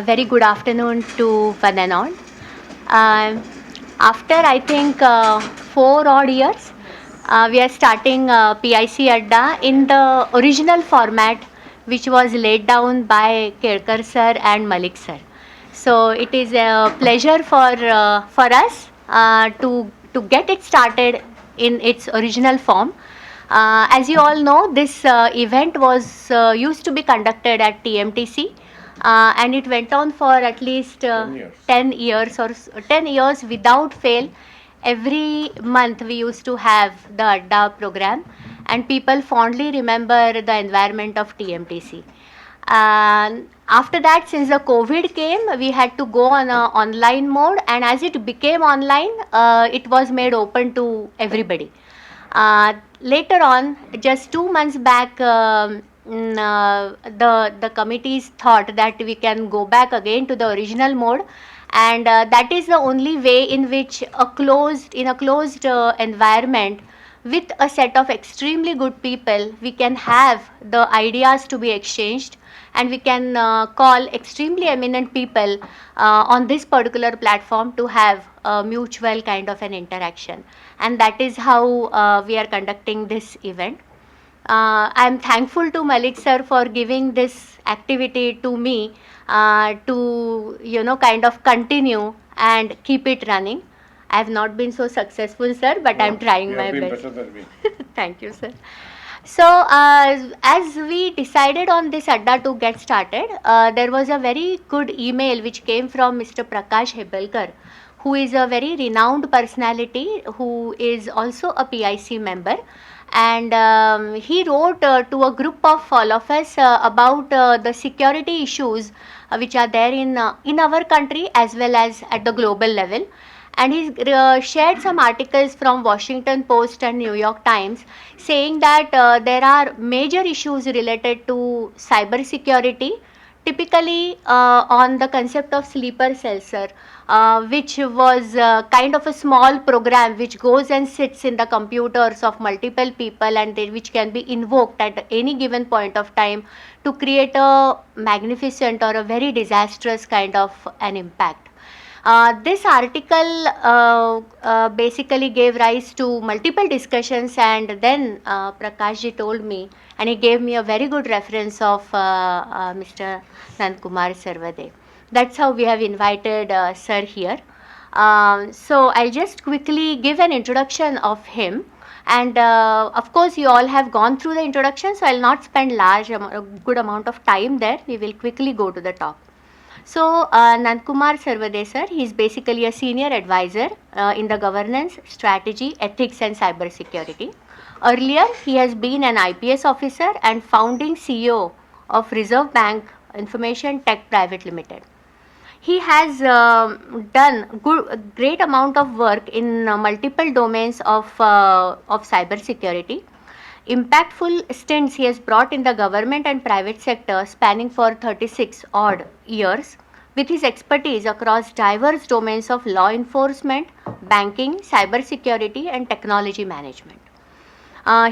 Very good afternoon to one and all. After I think 4 odd years, we are starting PIC-ADDA in the original format, which was laid down by Kelkar sir and Malik sir. So it is a pleasure for us to get it started in its original form. As you all know, this event was used to be conducted at TMTC, and it went on for at least 10 years or 10 years without fail. Every month we used to have the ADDA program, and people fondly remember the environment of TMTC. And after that, since the COVID came, we had to go on a online mode, and as it became online, it was made open to everybody. Later on, just 2 months back, the committees thought that we can go back again to the original mode, and that is the only way in which a closed environment with a set of extremely good people, we can have the ideas to be exchanged, and we can call extremely eminent people on this particular platform to have a mutual kind of an interaction. And that is how we are conducting this event. I am thankful to Malik sir for giving this activity to me to kind of continue and keep it running. I have not been so successful, sir, but I am trying my best. Better than me. Thank you, sir. So, as we decided on this ADDA to get started, there was a very good email which came from Mr. Prakash Hebelkar, who is a very renowned personality, who is also a PIC member. And he wrote to a group of all of us about the security issues which are there in our country as well as at the global level. And he shared some articles from Washington Post and New York Times saying that there are major issues related to cybersecurity, typically on the concept of sleeper cells, sir, which was kind of a small program which goes and sits in the computers of multiple people, and which can be invoked at any given point of time to create a magnificent or a very disastrous kind of an impact. This article basically gave rise to multiple discussions, and then Prakashji told me, and he gave me a very good reference of Mr. Nandkumar Saravade. That's how we have invited sir here. So I'll just quickly give an introduction of him. And of course, you all have gone through the introduction, so I'll not spend a good amount of time there. We will quickly go to the top. So, Nandkumar Saravade sir, he is basically a senior advisor in the governance, strategy, ethics and cybersecurity. Earlier, he has been an IPS officer and founding CEO of Reserve Bank Information Tech Private Limited. He has done great amount of work in multiple domains of cybersecurity. Impactful stints he has brought in the government and private sector spanning for 36 odd years, with his expertise across diverse domains of law enforcement, banking, cybersecurity and technology management.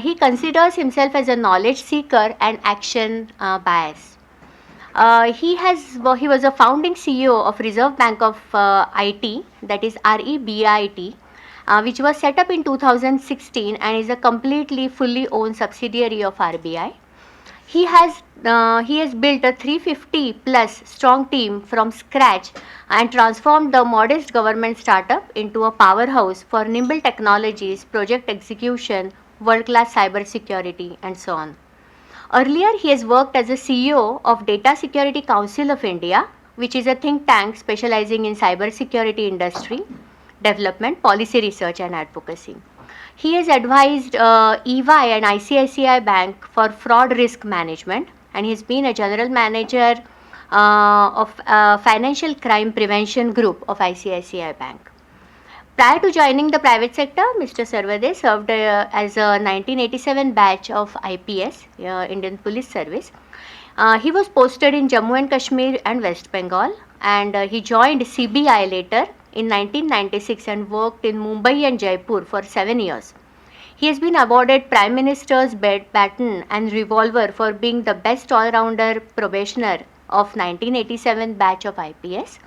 He considers himself as a knowledge seeker and action bias. He was a founding CEO of Reserve Bank of IT, that is ReBIT, which was set up in 2016 and is a completely fully owned subsidiary of RBI. He has built a 350 plus strong team from scratch and transformed the modest government startup into a powerhouse for nimble technologies, project execution, world-class cybersecurity, and so on. Earlier, he has worked as a CEO of Data Security Council of India, which is a think tank specializing in cybersecurity industry development, policy research and advocacy. He has advised EY and ICICI Bank for fraud risk management, and he's been a general manager of financial crime prevention group of ICICI Bank. Prior to joining the private sector, Mr. Saravade served as a 1987 batch of IPS, Indian Police Service. He was posted in Jammu and Kashmir and West Bengal, and he joined CBI later in 1996 and worked in Mumbai and Jaipur for 7 years. He has been awarded Prime Minister's Baton and Revolver for being the best all-rounder probationer of 1987 batch of IPS,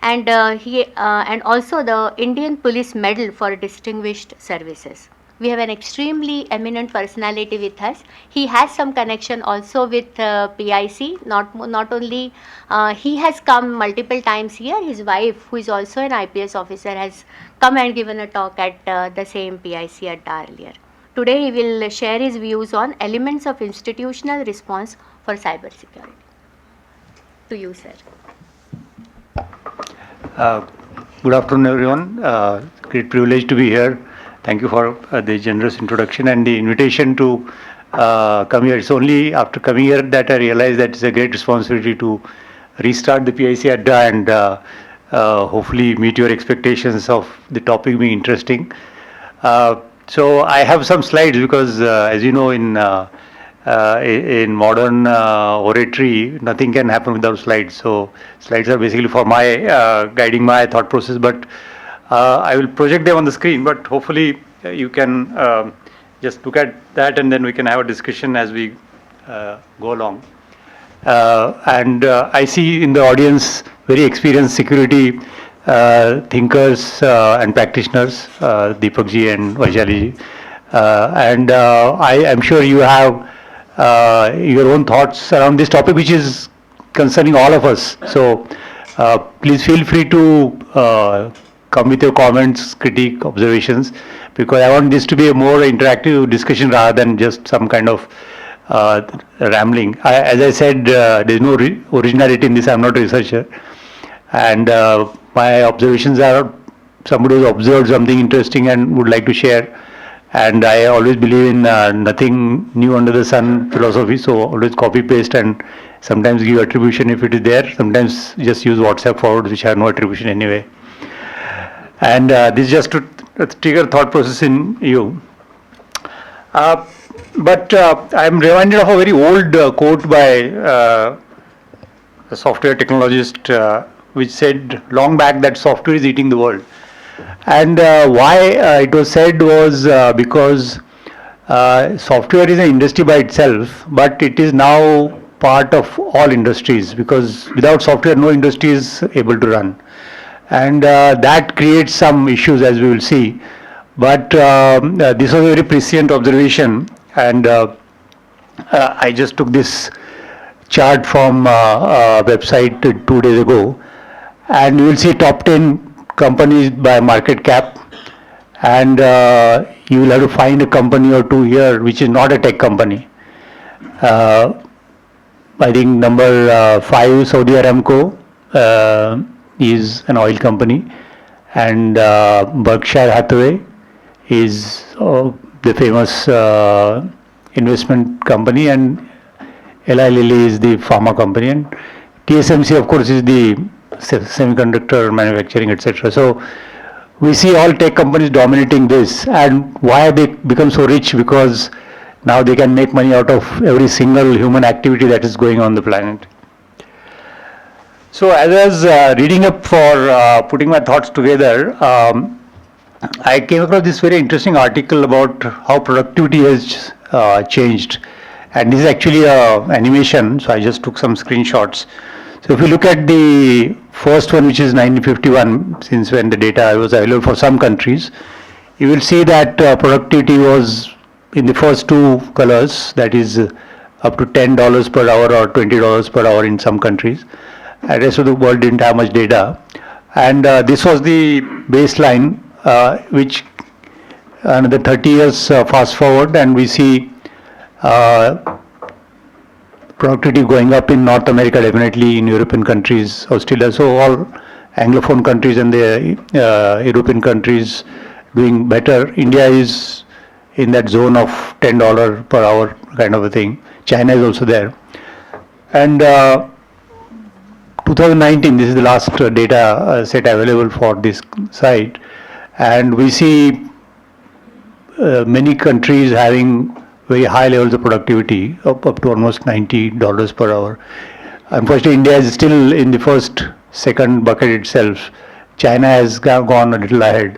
and and also the Indian Police Medal for Distinguished Services. We have an extremely eminent personality with us. He has some connection also with PIC. Not only he has come multiple times here. His wife, who is also an IPS officer, has come and given a talk at the same PIC-ADDA earlier. Today he will share his views on elements of institutional response for cybersecurity. To you, sir. Good afternoon, everyone. Great privilege to be here. Thank you for the generous introduction and the invitation to come here. It's only after coming here that I realized that it's a great responsibility to restart the PIC-ADDA and hopefully meet your expectations of the topic being interesting. So I have some slides because, as you know, in modern oratory, nothing can happen without slides. So slides are basically for my guiding my thought process, but I will project them on the screen, but hopefully you can just look at that and then we can have a discussion as we go along. And I see in the audience very experienced security thinkers and practitioners, Deepak ji and Vaishali ji. And I am sure you have your own thoughts around this topic, which is concerning all of us. So please feel free to come with your comments, critique, observations, because I want this to be a more interactive discussion rather than just some kind of rambling. As I said, there is no originality in this. I am not a researcher, and my observations are somebody who observed something interesting and would like to share. And I always believe in nothing new under the sun philosophy, so always copy paste and sometimes give attribution if it is there, sometimes just use WhatsApp forwards which have no attribution anyway. And this is just to trigger thought process in you. But I am reminded of a very old quote by a software technologist which said long back that software is eating the world. And why it was said was because software is an industry by itself, but it is now part of all industries, because without software no industry is able to run. And that creates some issues, as we will see. But this was a very prescient observation, and I just took this chart from a website 2 days ago, and you will see top 10 companies by market cap, and you will have to find a company or two here which is not a tech company. I think number 5, Saudi Aramco, is an oil company, and Berkshire Hathaway is the famous investment company, and Eli Lilly is the pharma company, and TSMC of course is the semiconductor manufacturing, etc. So we see all tech companies dominating this. And why have they become so rich? Because now they can make money out of every single human activity that is going on the planet. So as I was reading up for putting my thoughts together, I came across this very interesting article about how productivity has changed. And this is actually an animation, so I just took some screenshots. So if you look at the first one, which is 1951, since when the data was available for some countries, you will see that productivity was in the first two colors, that is up to $10 per hour or $20 per hour in some countries. The rest of the world didn't have much data. And this was the baseline, which another 30 years fast forward, and we see productivity going up in North America, definitely in European countries, Australia, so all Anglophone countries and the European countries doing better. India is in that zone of $10 per hour kind of a thing. China is also there. And 2019, this is the last data set available for this site, and we see many countries having very high levels of productivity, up to almost $90 per hour. Unfortunately, India is still in the second bucket itself. China has gone a little ahead.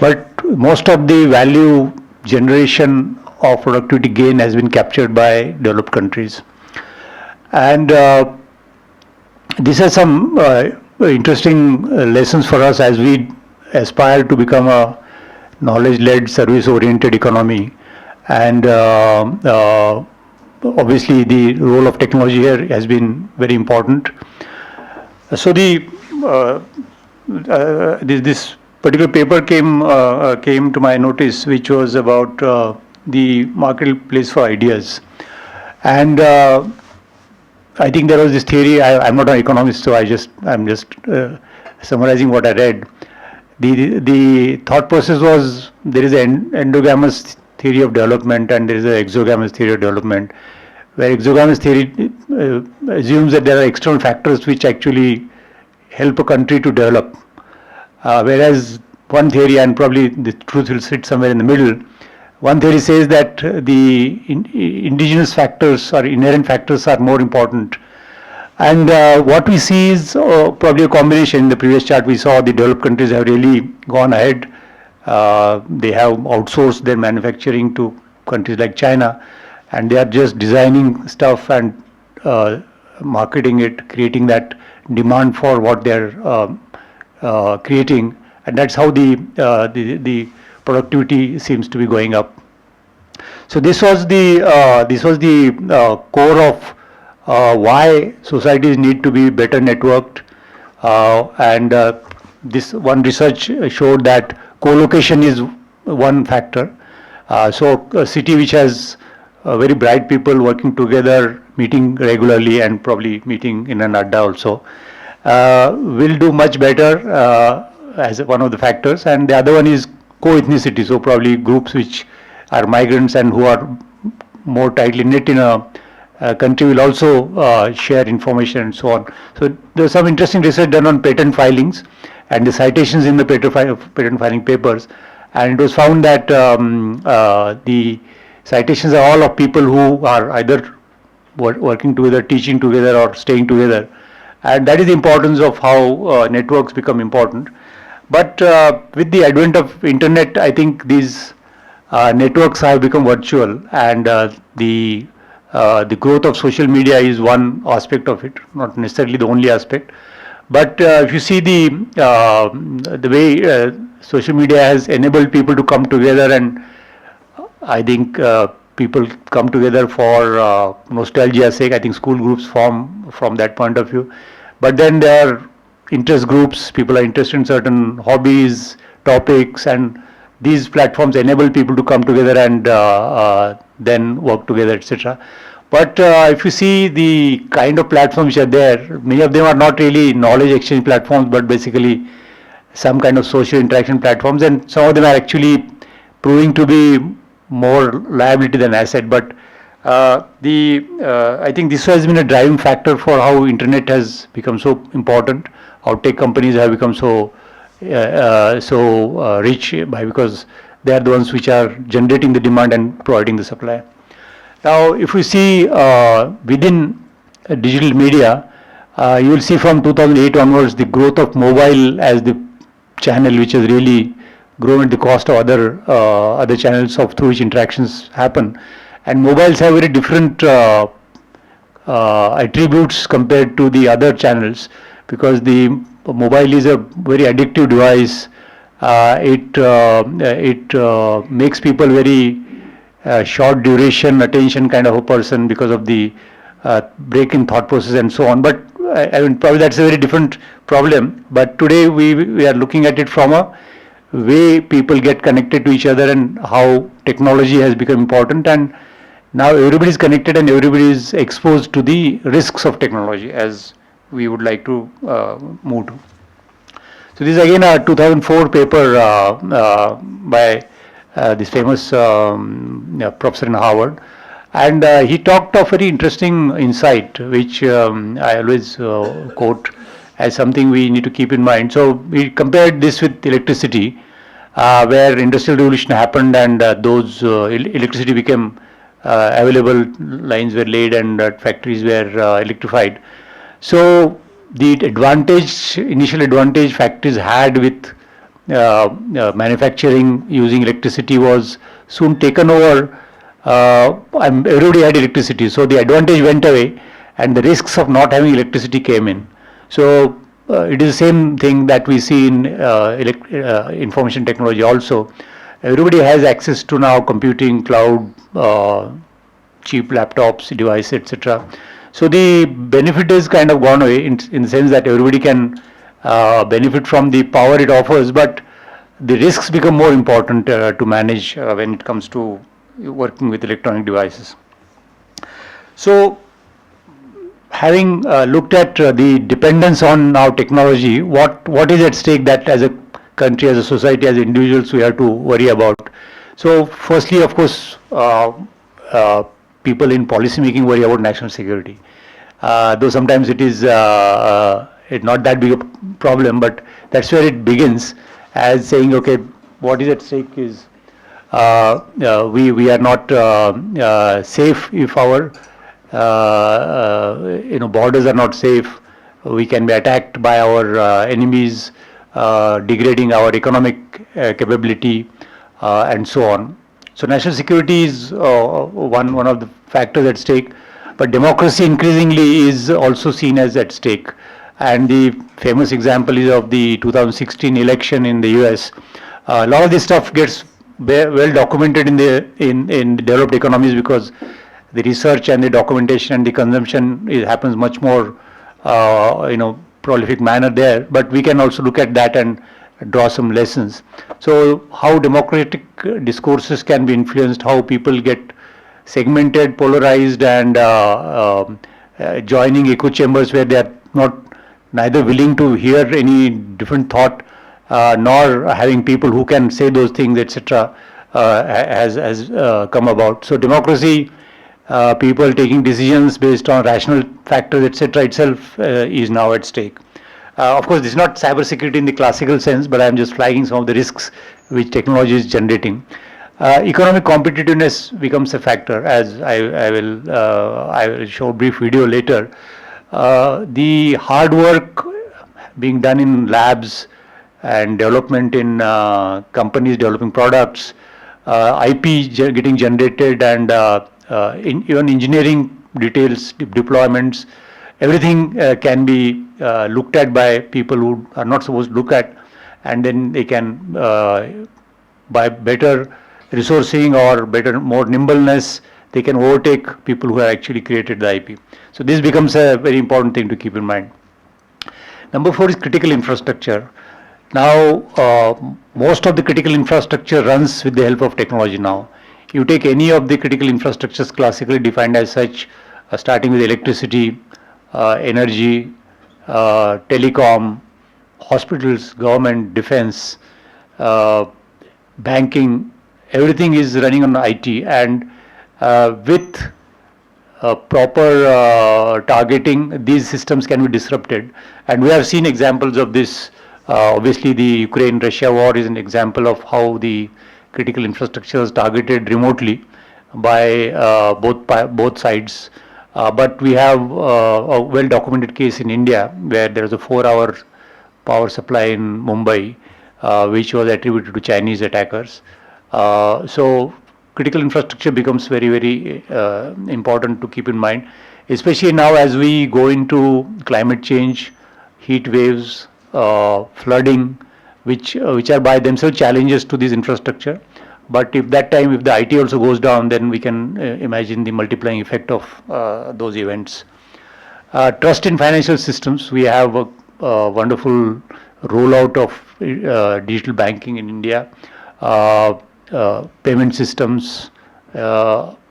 But most of the value generation of productivity gain has been captured by developed countries. And These are some interesting lessons for us as we aspire to become a knowledge-led, service-oriented economy. And obviously, the role of technology here has been very important. So this particular paper came to my notice, which was about the marketplace for ideas, and I think there was this theory. I'm not an economist, so I'm just summarizing what I read. The thought process was there is an endogamous theory of development and there is an exogamous theory of development, where exogamous theory assumes that there are external factors which actually help a country to develop, whereas one theory, and probably the truth will sit somewhere in the middle, one theory says that the indigenous factors or inherent factors are more important. And what we see is probably a combination. In the previous chart we saw the developed countries have really gone ahead. They have outsourced their manufacturing to countries like China, and they are just designing stuff and marketing it, creating that demand for what they are creating, and that's how the productivity seems to be going up. So this was the core of why societies need to be better networked, and this one research showed that co-location is one factor. So a city which has very bright people working together, meeting regularly, and probably meeting in an adda also, will do much better as one of the factors. And the other one is co-ethnicity, so probably groups which are migrants and who are more tightly knit in a country will also share information and so on. So there's some interesting research done on patent filings and the citations in the patent filing papers, and it was found that the citations are all of people who are either working together, teaching together, or staying together, and that is the importance of how networks become important. But with the advent of internet, I think these networks have become virtual, and the growth of social media is one aspect of it, not necessarily the only aspect. But if you see the way social media has enabled people to come together, and I think people come together for nostalgia's sake. I think school groups form from that point of view. But then there are interest groups, people are interested in certain hobbies, topics, and these platforms enable people to come together and then work together, etc. But if you see the kind of platforms which are there, many of them are not really knowledge exchange platforms, but basically some kind of social interaction platforms, and some of them are actually proving to be more liability than asset. But I think this has been a driving factor for how internet has become so important, how tech companies have become so rich, because they are the ones which are generating the demand and providing the supply. Now, if we see within digital media, you will see from 2008 onwards the growth of mobile as the channel which has really grown at the cost of other channels of through which interactions happen. And mobiles have very different attributes compared to the other channels, because the mobile is a very addictive device. It makes people very short duration attention kind of a person because of the break in thought process and so on. But I mean, probably that's a very different problem. But today we are looking at it from a way people get connected to each other and how technology has become important, and now everybody is connected and everybody is exposed to the risks of technology as we would like to move to. So this is again a 2004 paper by this famous professor in Harvard, and he talked of very interesting insight which I always quote as something we need to keep in mind. So we compared this with electricity, where industrial revolution happened and those electricity became available, lines were laid and factories were electrified. So the initial advantage factories had with manufacturing using electricity was soon taken over. Everybody had electricity, so the advantage went away and the risks of not having electricity came in. So it is the same thing that we see in information technology also. Everybody has access to now computing, cloud, cheap laptops, devices, etc. So the benefit is kind of gone away in the sense that everybody can benefit from the power it offers, but the risks become more important to manage when it comes to working with electronic devices. So, having looked at the dependence on now technology, what is at stake that as a country, as a society, as individuals we have to worry about? So, firstly, of course, people in policy making worry about national security. Though sometimes it is not that big a problem, but that's where it begins as saying, okay, what is at stake is we are not safe if our borders are not safe. We can be attacked by our enemies, degrading our economic capability, and so on. So national security is one of the factors at stake, but democracy increasingly is also seen as at stake. And the famous example is of the 2016 election in the US. A lot of this stuff gets well documented in developed economies because the research and the documentation and the consumption happens much more prolific manner there. But we can also look at that and draw some lessons. So how democratic discourses can be influenced, how people get segmented, polarized, and joining echo chambers where they are neither willing to hear any different thought nor having people who can say those things, etc. Has come about. So democracy, people taking decisions based on rational factors, etc. itself is now at stake. Of course, this is not cybersecurity in the classical sense, but I am just flagging some of the risks which technology is generating. Economic competitiveness becomes a factor, as I will show a brief video later. The hard work being done in labs and development in companies developing products, IP getting generated, and even engineering details, deployments, everything can be looked at by people who are not supposed to look at, and then they can, by better resourcing or more nimbleness, they can overtake people who have actually created the IP. So this becomes a very important thing to keep in mind. Number 4 is critical infrastructure. Now, most of the critical infrastructure runs with the help of technology now. You take any of the critical infrastructures classically defined as such, starting with electricity, energy, telecom, hospitals, government, defense, banking, everything is running on IT, and with proper targeting, these systems can be disrupted. And we have seen examples of this. Obviously, the Ukraine-Russia war is an example of how the critical infrastructure is targeted remotely by both sides. But we have a well-documented case in India where there is a 4-hour power supply in Mumbai, which was attributed to Chinese attackers. So critical infrastructure becomes very, very important to keep in mind, especially now as we go into climate change, heat waves, flooding, which are by themselves challenges to this infrastructure. But if the IT also goes down, then we can imagine the multiplying effect of those events. Trust in financial systems. We have a wonderful rollout of digital banking in India, payment systems,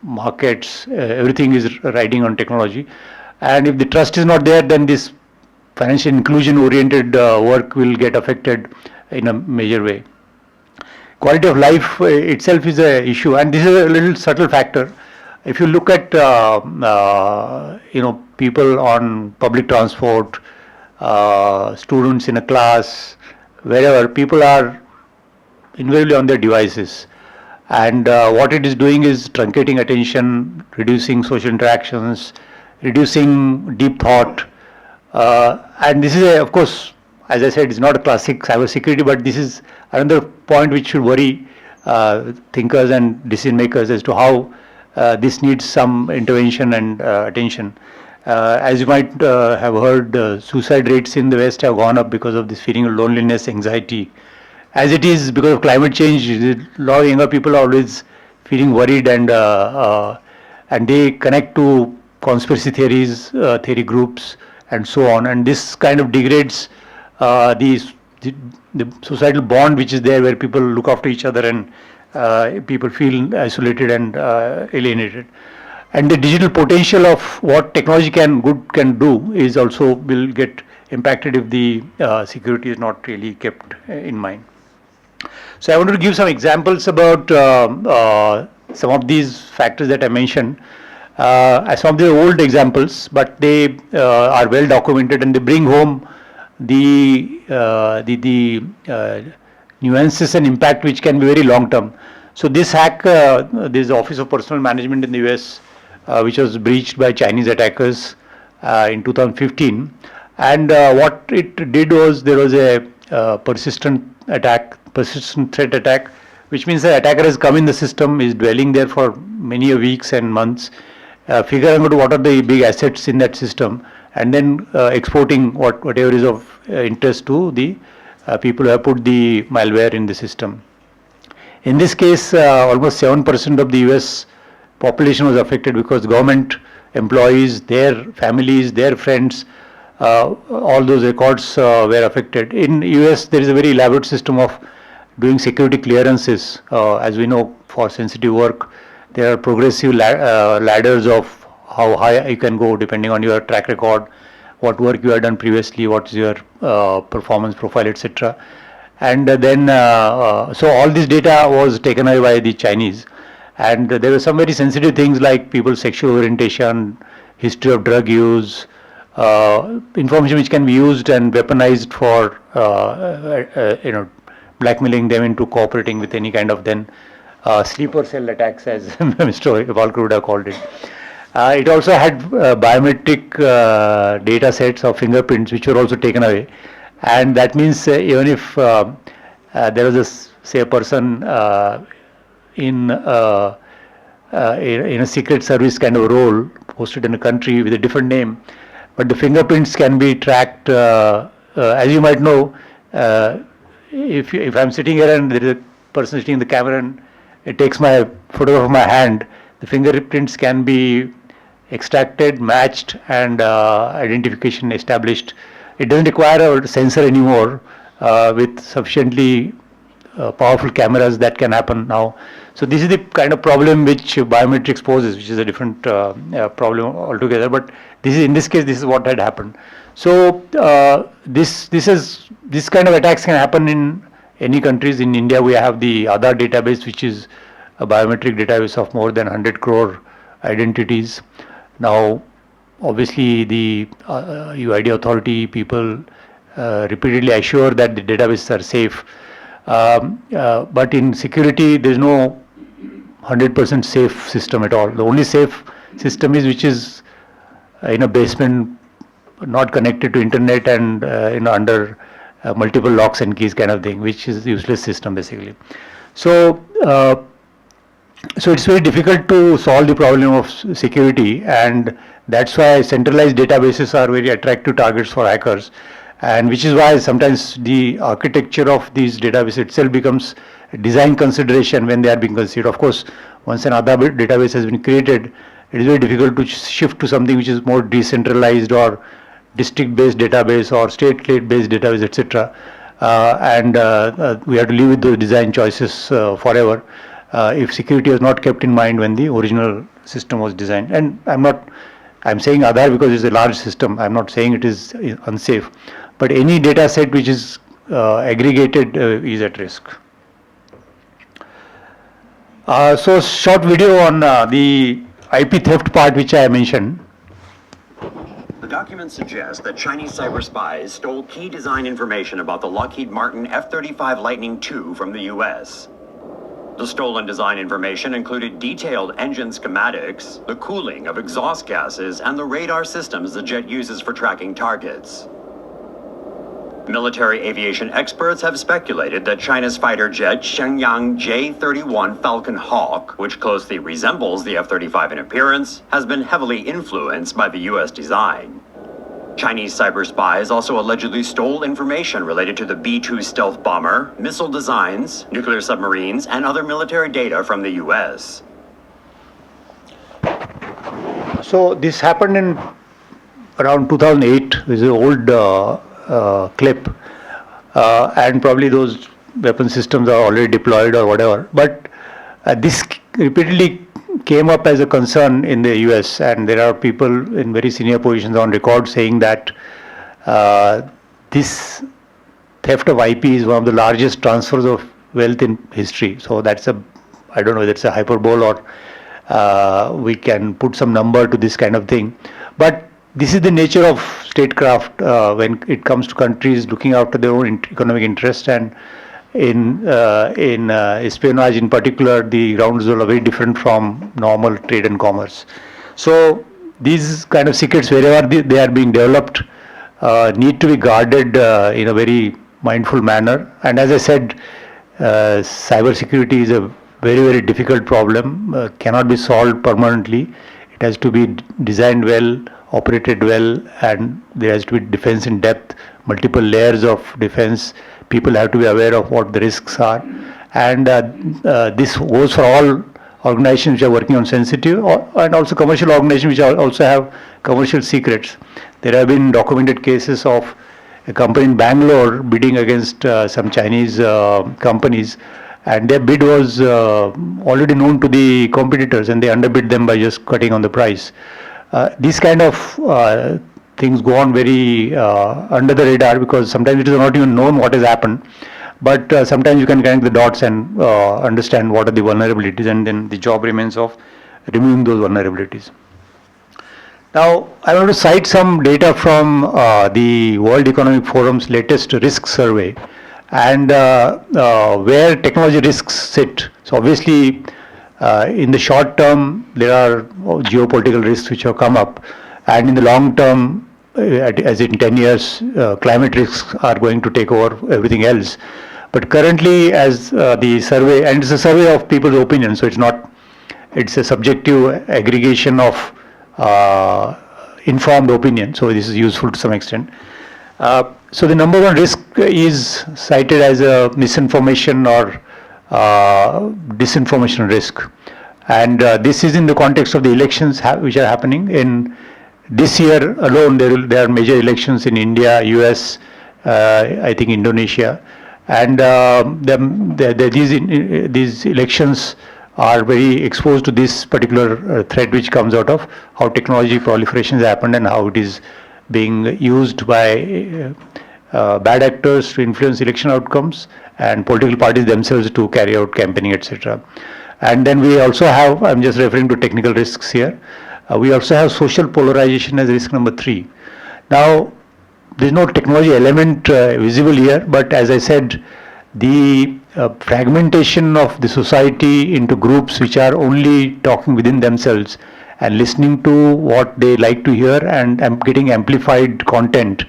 markets, everything is riding on technology. And if the trust is not there, then this financial inclusion oriented work will get affected in a major way. Quality of life itself is an issue, and this is a little subtle factor. If you look at people on public transport, students in a class, wherever, people are invariably on their devices, and what it is doing is truncating attention, reducing social interactions, reducing deep thought, and this is of course, as I said, it's not a classic cybersecurity, but this is another point which should worry thinkers and decision makers as to how this needs some intervention and attention. As you might have heard, suicide rates in the West have gone up because of this feeling of loneliness, anxiety. As it is because of climate change, a lot of younger people are always feeling worried, and they connect to conspiracy theories, theory groups, and so on. And this kind of degrades the societal bond which is there, where people look after each other, and people feel isolated and alienated. And the digital potential of what technology can do is also will get impacted if the security is not really kept in mind. So I wanted to give some examples about some of these factors that I mentioned. Some of the old examples, but they are well documented, and they bring home the nuances and impact which can be very long term. So this hack, this Office of Personnel Management in the US, which was breached by Chinese attackers in 2015, and what it did was there was a persistent threat attack, which means the attacker has come in the system, is dwelling there for many weeks and months, figuring out what are the big assets in that system, and then exporting whatever is of interest to the people who have put the malware in the system. In this case, almost 7% of the US population was affected, because government employees, their families, their friends, all those records were affected. In US, there is a very elaborate system of doing security clearances. As we know, for sensitive work, there are progressive ladders of how high you can go depending on your track record, what work you have done previously, what is your performance profile, etc. And then, so all this data was taken away by the Chinese. And there were some very sensitive things like people's sexual orientation, history of drug use, information which can be used and weaponized for blackmailing them into cooperating with any kind of sleeper cell attacks, as Mr. Walker would have called it. It also had biometric data sets of fingerprints, which were also taken away. And that means even if there was a person in a secret service kind of role posted in a country with a different name, but the fingerprints can be tracked. As you might know, if I'm sitting here and there is a person sitting in the camera and it takes my photograph of my hand, the fingerprints can be extracted, matched, and identification established. It doesn't require a sensor anymore. With sufficiently powerful cameras, that can happen now. So this is the kind of problem which biometrics poses, which is a different problem altogether. But in this case, this is what had happened. So this kind of attacks can happen in any countries. In India, we have the Aadhaar database, which is a biometric database of more than 100 crore identities. Now, obviously, the UID authority people repeatedly assure that the databases are safe. But in security, there is no 100% safe system at all. The only safe system is which is in a basement, not connected to internet, and under multiple locks and keys kind of thing, which is a useless system basically. So it's very difficult to solve the problem of security, and that's why centralized databases are very attractive targets for hackers, and which is why sometimes the architecture of these databases itself becomes a design consideration when they are being considered. Of course, once another database has been created, it is very difficult to shift to something which is more decentralized or district-based database or state-based database, etc. And we have to live with those design choices forever if security was not kept in mind when the original system was designed. And I'm saying Aadhaar because it's a large system. I'm not saying it is unsafe, but any data set which is aggregated is at risk. So short video on the IP theft part, which I mentioned. The document suggests that Chinese cyber spies stole key design information about the Lockheed Martin F-35 Lightning II from the US. The stolen design information included detailed engine schematics, the cooling of exhaust gases, and the radar systems the jet uses for tracking targets. Military aviation experts have speculated that China's fighter jet Shenyang J-31 Falcon Hawk, which closely resembles the F-35 in appearance, has been heavily influenced by the U.S. design. Chinese cyber spies also allegedly stole information related to the B-2 stealth bomber, missile designs, nuclear submarines, and other military data from the U.S. So this happened in around 2008. This is an old clip, and probably those weapon systems are already deployed or whatever. But this repeatedly came up as a concern in the US, and there are people in very senior positions on record saying that this theft of IP is one of the largest transfers of wealth in history. So that's I don't know whether it's a hyperbole or we can put some number to this kind of thing. But this is the nature of statecraft when it comes to countries looking after their own economic interest, and in espionage in particular, the ground rules are very different from normal trade and commerce. So these kind of secrets, wherever they are being developed, need to be guarded in a very mindful manner. And as I said, cybersecurity is a very, very difficult problem, cannot be solved permanently. It has to be designed well, operated well, and there has to be defense in depth, multiple layers of defense. People have to be aware of what the risks are, and this goes for all organizations which are working on sensitive and also commercial organizations which also have commercial secrets. There have been documented cases of a company in Bangalore bidding against some Chinese companies, and their bid was already known to the competitors, and they underbid them by just cutting on the price. These kind of things go on very under the radar, because sometimes it is not even known what has happened, but sometimes you can connect the dots and understand what are the vulnerabilities, and then the job remains of removing those vulnerabilities. Now, I want to cite some data from the World Economic Forum's latest risk survey, and where technology risks sit. So obviously, in the short term, there are geopolitical risks which have come up, and in the long term, as in 10 years, climate risks are going to take over everything else. But currently, as the survey, and it's a survey of people's opinion, so it's a subjective aggregation of informed opinion, so this is useful to some extent. So the number one risk is cited as a misinformation or disinformation risk, and this is in the context of the elections which are happening. In this year alone, there are major elections in India, US, I think Indonesia, and these elections are very exposed to this particular threat which comes out of how technology proliferation has happened and how it is being used by bad actors to influence election outcomes, and political parties themselves to carry out campaigning, etc. And then we also have, I'm just referring to technical risks here, we also have social polarization as risk number 3. Now, there is no technology element visible here, but as I said, the fragmentation of the society into groups which are only talking within themselves and listening to what they like to hear and getting amplified content,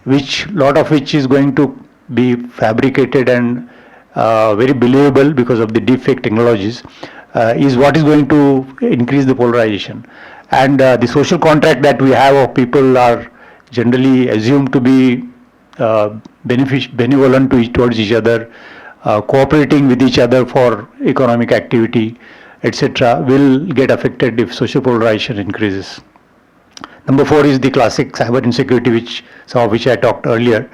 which lot of which is going to be fabricated and very believable because of the deepfake technologies, is what is going to increase the polarization. And the social contract that we have of people are generally assumed to be benevolent towards each other, cooperating with each other for economic activity, etc., will get affected if social polarization increases. Number 4 is the classic cyber insecurity, some of which I talked earlier.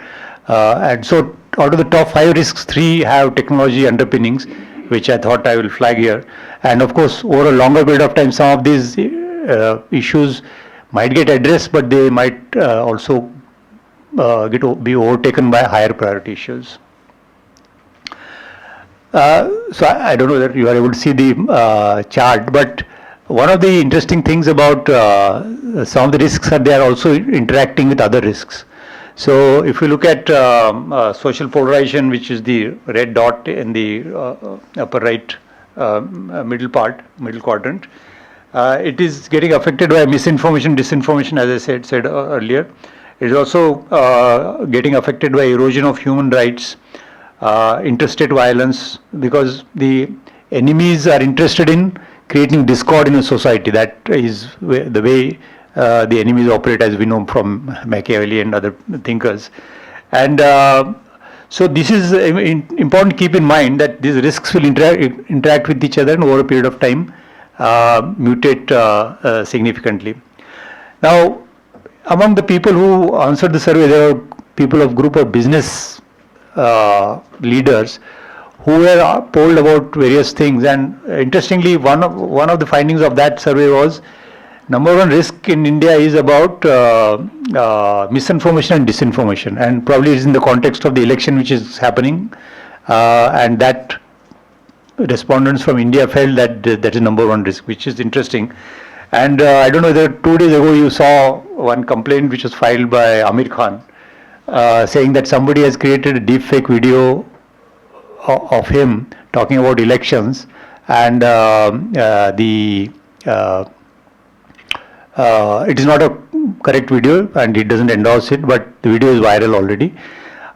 And so out of the top 5 risks, 3 have technology underpinnings, which I thought I will flag here. And of course, over a longer period of time, some of these issues might get addressed, but they might also be overtaken by higher priority issues. So I don't know whether you are able to see the chart, but one of the interesting things about some of the risks are they are also interacting with other risks. So if you look at social polarization, which is the red dot in the upper right middle quadrant, it is getting affected by misinformation, disinformation, as I said earlier. It is also getting affected by erosion of human rights, interstate violence, because the enemies are interested in creating discord in a society. That is the way the enemies operate, as we know from Machiavelli and other thinkers. And so this is important to keep in mind, that these risks will interact with each other and over a period of time mutate significantly. Now, among the people who answered the survey, there are people of group of business leaders who were polled about various things. And interestingly, one of the findings of that survey was, number one risk in India is about misinformation and disinformation, and probably is in the context of the election which is happening, and that respondents from India felt that that is number one risk, which is interesting. And I don't know whether 2 days ago you saw one complaint which was filed by Amir Khan, saying that somebody has created a deepfake video of him talking about elections, and it is not a correct video and it doesn't endorse it, but the video is viral already.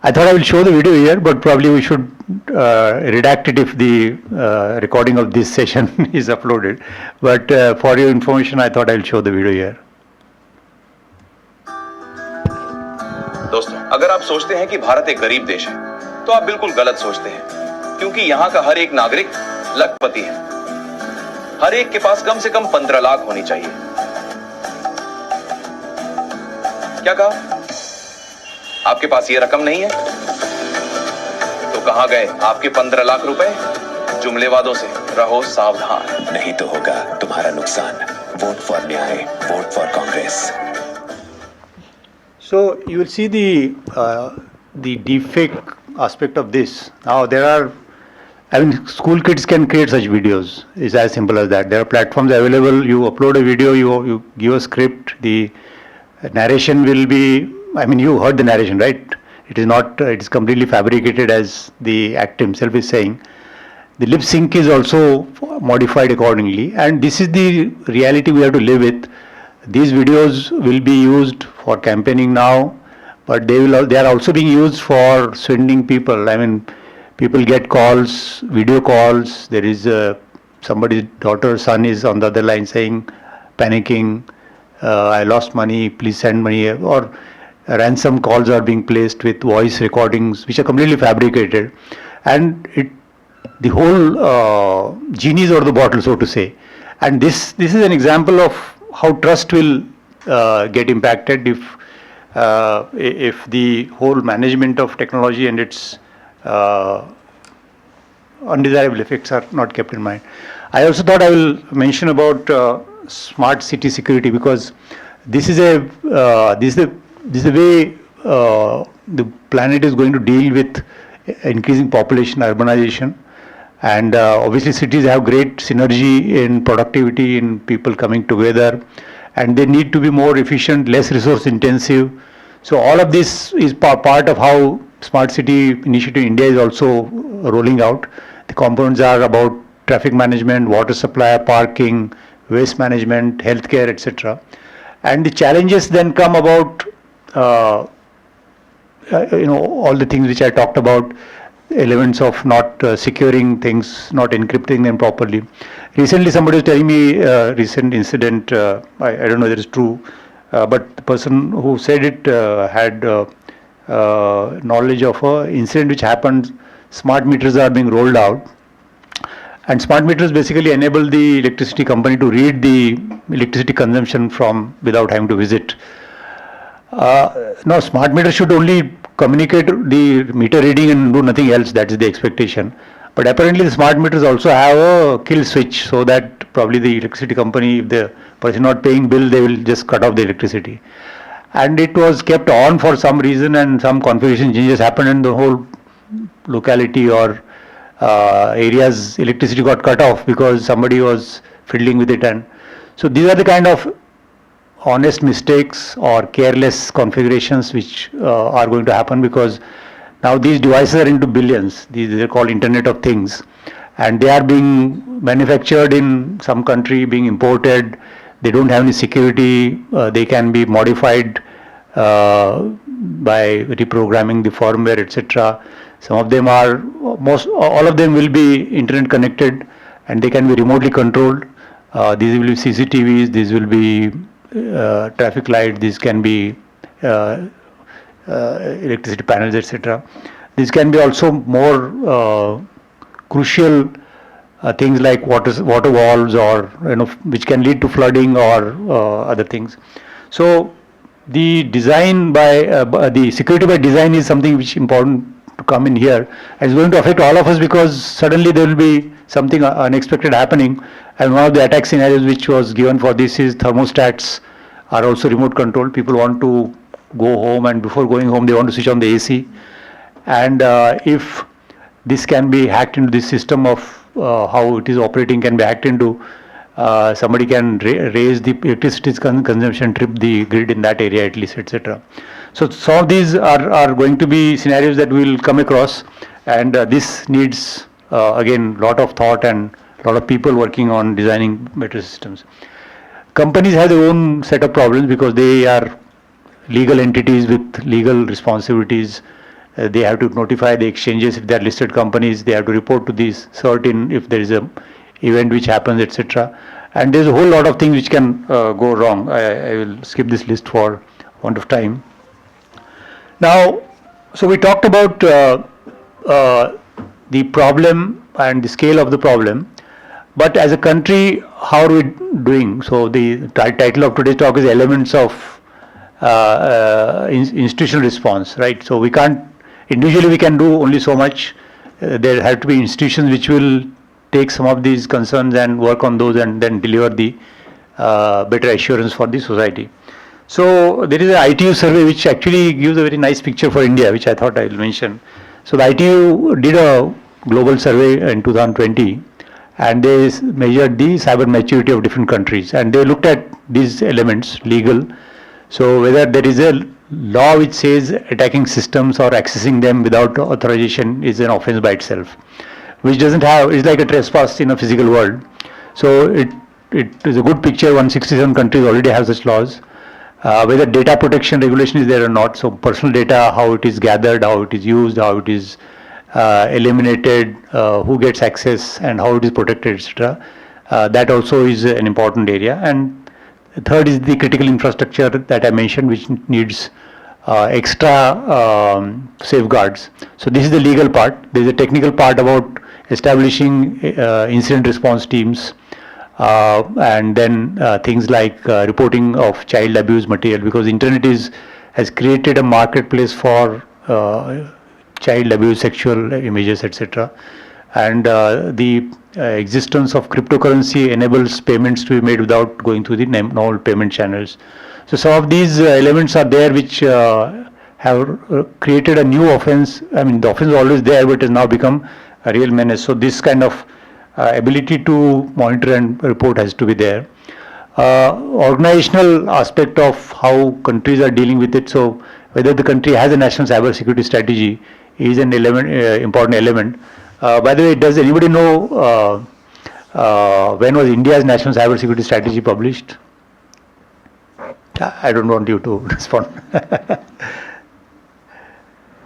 I thought I will show the video here, but probably we should redact it if the recording of this session is uploaded. But for your information, I thought I will show the video here. दोस्तों, अगर आप सोचते हैं कि भारत एक गरीब देश है, तो आप बिल्कुल गलत सोचते हैं, क्योंकि यहाँ का हर एक नागरिक लखपति है। हर एक के पास कम से कम 15 लाख होनी चाहिए। क्या कहा? आपके पास ये रकम नहीं है? तो कहां गए आपके 15 लाख रुपए? जुमले वादों से रहो सावधान, नहीं तो होगा तुम्हारा नुकसान। वोट फॉर न्याय, vote for Congress. So you will see the deepfake aspect of this. Now there are, I mean, school kids can create such videos. It's as simple as that. There are platforms available. You upload a video, you give a script. The narration will be, I mean, you heard the narration, right? It is not, it is completely fabricated, as the act himself is saying. The lip sync is also modified accordingly, and this is the reality we have to live with. These videos will be used for campaigning now, but they are also being used for swindling people. I mean, people get calls, video calls. There is somebody's daughter, son is on the other line saying, panicking, I lost money, please send money, or ransom calls are being placed with voice recordings which are completely fabricated, and the whole genie is out of the bottle, so to say. And this is an example of how trust will get impacted if the whole management of technology and its undesirable effects are not kept in mind. I also thought I will mention about smart city security, because this is the way the planet is going to deal with increasing population, urbanization, and obviously cities have great synergy in productivity, in people coming together, and they need to be more efficient, less resource intensive. So all of this is part of how Smart City Initiative India is also rolling out. The components are about traffic management, water supply, parking, waste management, healthcare, etc. And the challenges then come about, all the things which I talked about, elements of not securing things, not encrypting them properly. Recently, somebody was telling me a recent incident. I don't know if it is true, but the person who said it had knowledge of an incident which happened. Smart meters are being rolled out, and smart meters basically enable the electricity company to read the electricity consumption from without having to visit. Now, smart meters should only communicate the meter reading and do nothing else. That is the expectation. But apparently, the smart meters also have a kill switch, so that probably the electricity company, if the person not paying bill, they will just cut off the electricity. And it was kept on for some reason, and some configuration changes happened, and the whole locality or area's electricity got cut off because somebody was fiddling with it. And so these are the kind of honest mistakes or careless configurations which are going to happen, because now these devices are into billions. These are called Internet of Things, and they are being manufactured in some country, being imported. They don't have any security. They can be modified by reprogramming the firmware, etc. Some of them are, all of them will be internet connected, and they can be remotely controlled. These will be CCTVs, these will be traffic lights, these can be electricity panels, etc. These can be also more crucial things like water walls, or which can lead to flooding or other things. So the design the security by design is something which is important to come in here, and it's going to affect all of us, because suddenly there will be something unexpected happening. And one of the attack scenarios which was given for this is thermostats are also remote controlled. People want to go home, and before going home they want to switch on the AC, and if this can be hacked into the system of how it is operating can be hacked into, somebody can raise the electricity consumption, trip the grid in that area at least, etc. So some of these are going to be scenarios that we will come across, and this needs again lot of thought and a lot of people working on designing better systems. Companies have their own set of problems because they are legal entities with legal responsibilities. They have to notify the exchanges if they are listed companies. They have to report to these certain if there is a event which happens, etc. And there's a whole lot of things which can go wrong. I will skip this list for want of time. Now, so we talked about the problem and the scale of the problem, but as a country, how are we doing? So the title of today's talk is Elements of Institutional Response, right? So we can't, individually we can do only so much. There have to be institutions which will take some of these concerns and work on those, and then deliver the better assurance for the society. So there is an ITU survey which actually gives a very nice picture for India, which I thought I will mention. So the ITU did a global survey in 2020, and they measured the cyber maturity of different countries, and they looked at these elements, legal. So whether there is a law which says attacking systems or accessing them without authorization is an offense by itself, which doesn't have, it's like a trespass in a physical world. So it is a good picture. 167 countries already have such laws. Whether data protection regulation is there or not, so personal data, how it is gathered, how it is used, how it is eliminated, who gets access, and how it is protected, etc. That also is an important area. And third is the critical infrastructure that I mentioned, which needs extra safeguards. So this is the legal part. There is a technical part about establishing incident response teams, and then things like reporting of child abuse material, because internet has created a marketplace for child abuse, sexual images, etc. And the existence of cryptocurrency enables payments to be made without going through the normal payment channels. So some of these elements are there which have created a new offense. I mean, the offense is always there, but it has now become a real menace. So this kind of ability to monitor and report has to be there. Organizational aspect of how countries are dealing with it. So whether the country has a national cybersecurity strategy is an element, important element. By the way, does anybody know when was India's national cybersecurity strategy published? I don't want you to respond.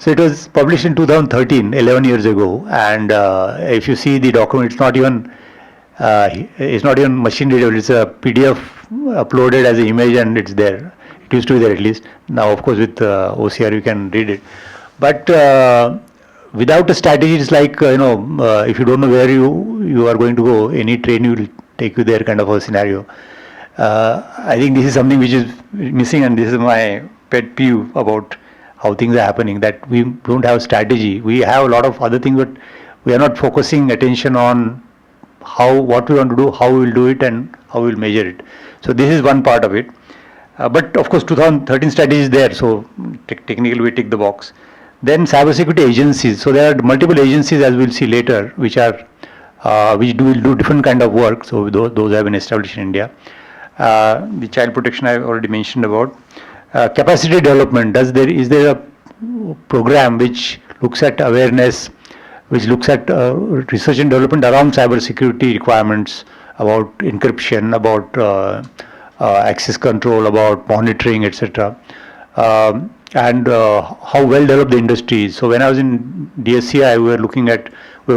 So it was published in 2013, 11 years ago, and if you see the document, it's not even machine readable. It's a PDF uploaded as an image, and it's there. It used to be there at least. Now, of course, with OCR you can read it. But without a strategy, it's like if you don't know where you are going to go, any train will take you there, kind of a scenario. I think this is something which is missing, and this is my pet peeve about how things are happening, that we don't have strategy. We have a lot of other things, but we are not focusing attention on what we want to do, how we will do it, and how we will measure it. So this is one part of it. But of course 2013 strategy is there, so technically we tick the box. Then cybersecurity agencies. So there are multiple agencies, as we'll see later, which will do different kind of work. So those have been established in India. The child protection I already mentioned about. Capacity development. Is there a program which looks at awareness, which looks at research and development around cybersecurity requirements, about encryption, about access control, about monitoring, etc. and how well developed the industry is. So when I was in DSCI, we were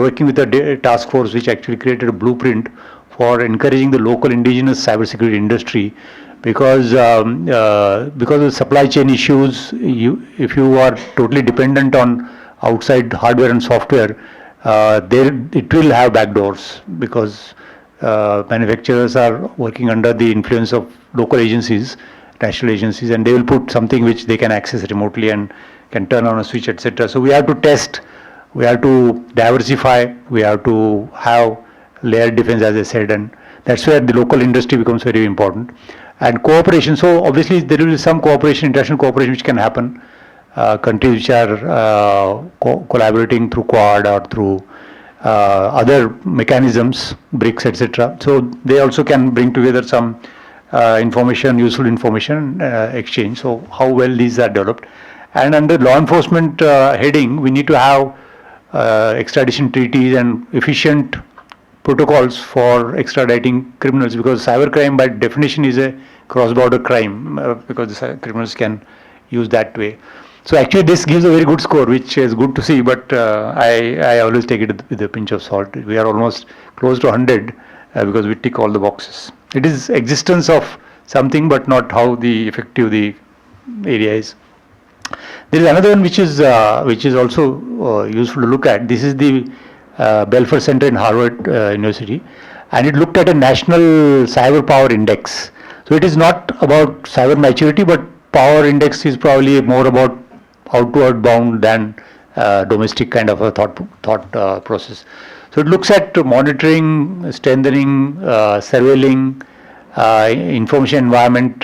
working with a task force which actually created a blueprint for encouraging the local indigenous cybersecurity industry, because of the supply chain issues, if you are totally dependent on outside hardware and software, it will have backdoors, because manufacturers are working under the influence of local agencies, national agencies, and they will put something which they can access remotely and can turn on a switch, etc. So we have to test, we have to diversify, we have to have layered defense, as I said, and that's where the local industry becomes very important. And cooperation, so obviously there will be some cooperation, international cooperation which can happen. Countries which are collaborating through Quad or through other mechanisms, BRICS, etc. So they also can bring together some information, useful information exchange. So how well these are developed. And under law enforcement heading, we need to have extradition treaties and efficient protocols for extraditing criminals, because cybercrime by definition is a cross-border crime, because the criminals can use that way. So actually this gives a very good score, which is good to see, but I always take it with a pinch of salt. We are almost close to 100 because we tick all the boxes. It is existence of something, but not how effective the area is. There is another one which is also useful to look at. This is the Belfer Center in Harvard University, and it looked at a national cyber power index. So it is not about cyber maturity, but power index is probably more about outward bound than domestic kind of a thought process. So it looks at monitoring, strengthening, surveilling, information environment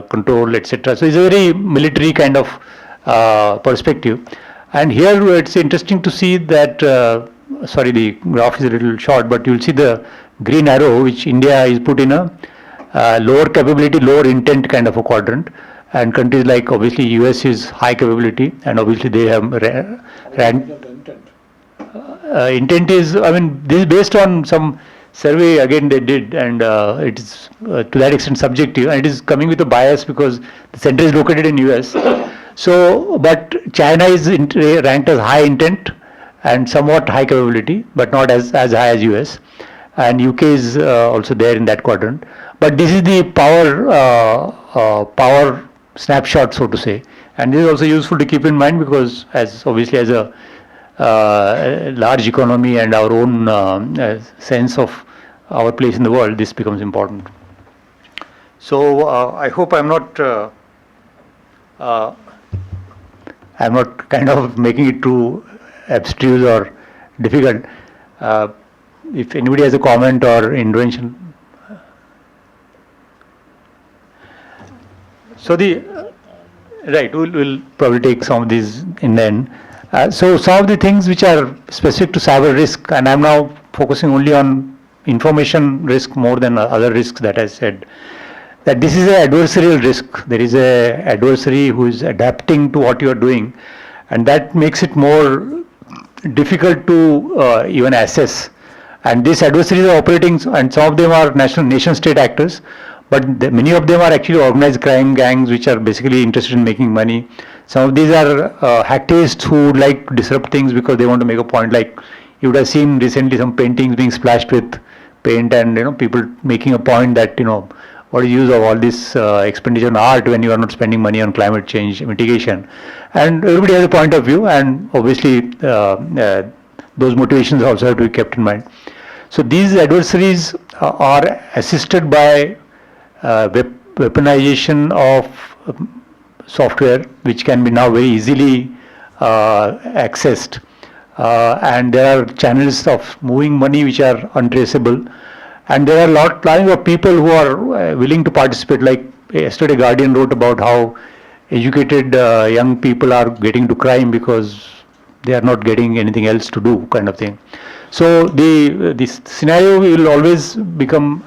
control, etc. So it's a very military kind of perspective. And here it's interesting to see that, sorry, the graph is a little short, but you'll see the green arrow, which India is put in a lower capability, lower intent kind of a quadrant. And countries like, obviously, US is high capability, and obviously they have intent is, I mean, this is based on some survey again they did, and it is to that extent subjective, and it is coming with a bias because the center is located in US. So, but China is ranked as high intent and somewhat high capability, but not as high as US, and UK is also there in that quadrant. But this is the power snapshot, so to say, and this is also useful to keep in mind, because as obviously as a large economy and our own sense of our place in the world, this becomes important. So I hope I'm not kind of making it too abstruse or difficult. If anybody has a comment or intervention. So we'll probably take some of these in the end. So some of the things which are specific to cyber risk, and I'm now focusing only on information risk more than other risks that I said, that this is an adversarial risk. There is an adversary who is adapting to what you are doing, and that makes it more difficult to even assess. And these adversaries are operating, and some of them are nation-state actors, but many of them are actually organized crime gangs which are basically interested in making money. Some of these are hacktivists who would like to disrupt things because they want to make a point. Like you would have seen recently some paintings being splashed with paint, and people making a point that what is the use of all this expenditure on art when you are not spending money on climate change mitigation. And everybody has a point of view, and obviously those motivations also have to be kept in mind. So these adversaries are assisted by weaponization of software, which can be now very easily accessed, and there are channels of moving money which are untraceable, and there are lot of people who are willing to participate. Like yesterday Guardian wrote about how educated young people are getting to crime because they are not getting anything else to do, kind of thing. So this scenario will always become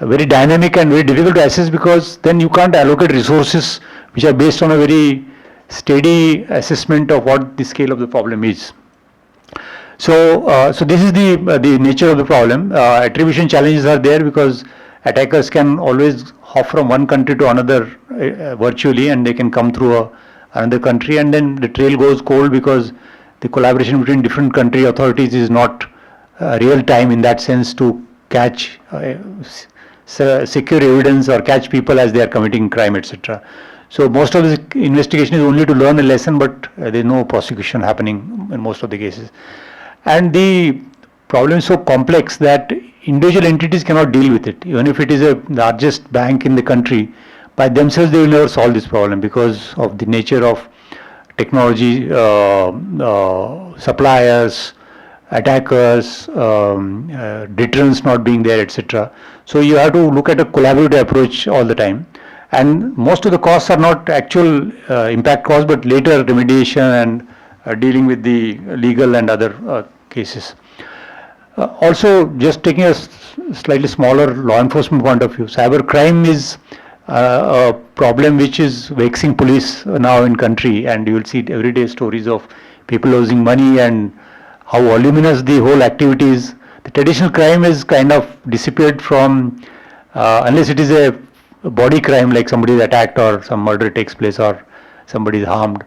very dynamic and very difficult to assess, because then you can't allocate resources which are based on a very steady assessment of what the scale of the problem is. So this is the nature of the problem. Attribution challenges are there because attackers can always hop from one country to another virtually, and they can come through another country, and then the trail goes cold because the collaboration between different country authorities is not real time in that sense to catch secure evidence or catch people as they are committing crime, etc. So most of the investigation is only to learn a lesson, but there is no prosecution happening in most of the cases. And the problem is so complex that individual entities cannot deal with it. Even if it is a largest bank in the country, by themselves they will never solve this problem because of the nature of technology, suppliers, attackers, deterrence not being there, etc. So you have to look at a collaborative approach all the time. And most of the costs are not actual impact costs, but later remediation and dealing with the legal and other cases. Also, just taking a slightly smaller law enforcement point of view, cyber crime is a problem which is vexing police now in country, and you will see everyday stories of people losing money and how voluminous the whole activity is. The traditional crime is kind of disappeared from, unless it is a body crime like somebody is attacked or some murder takes place or somebody is harmed.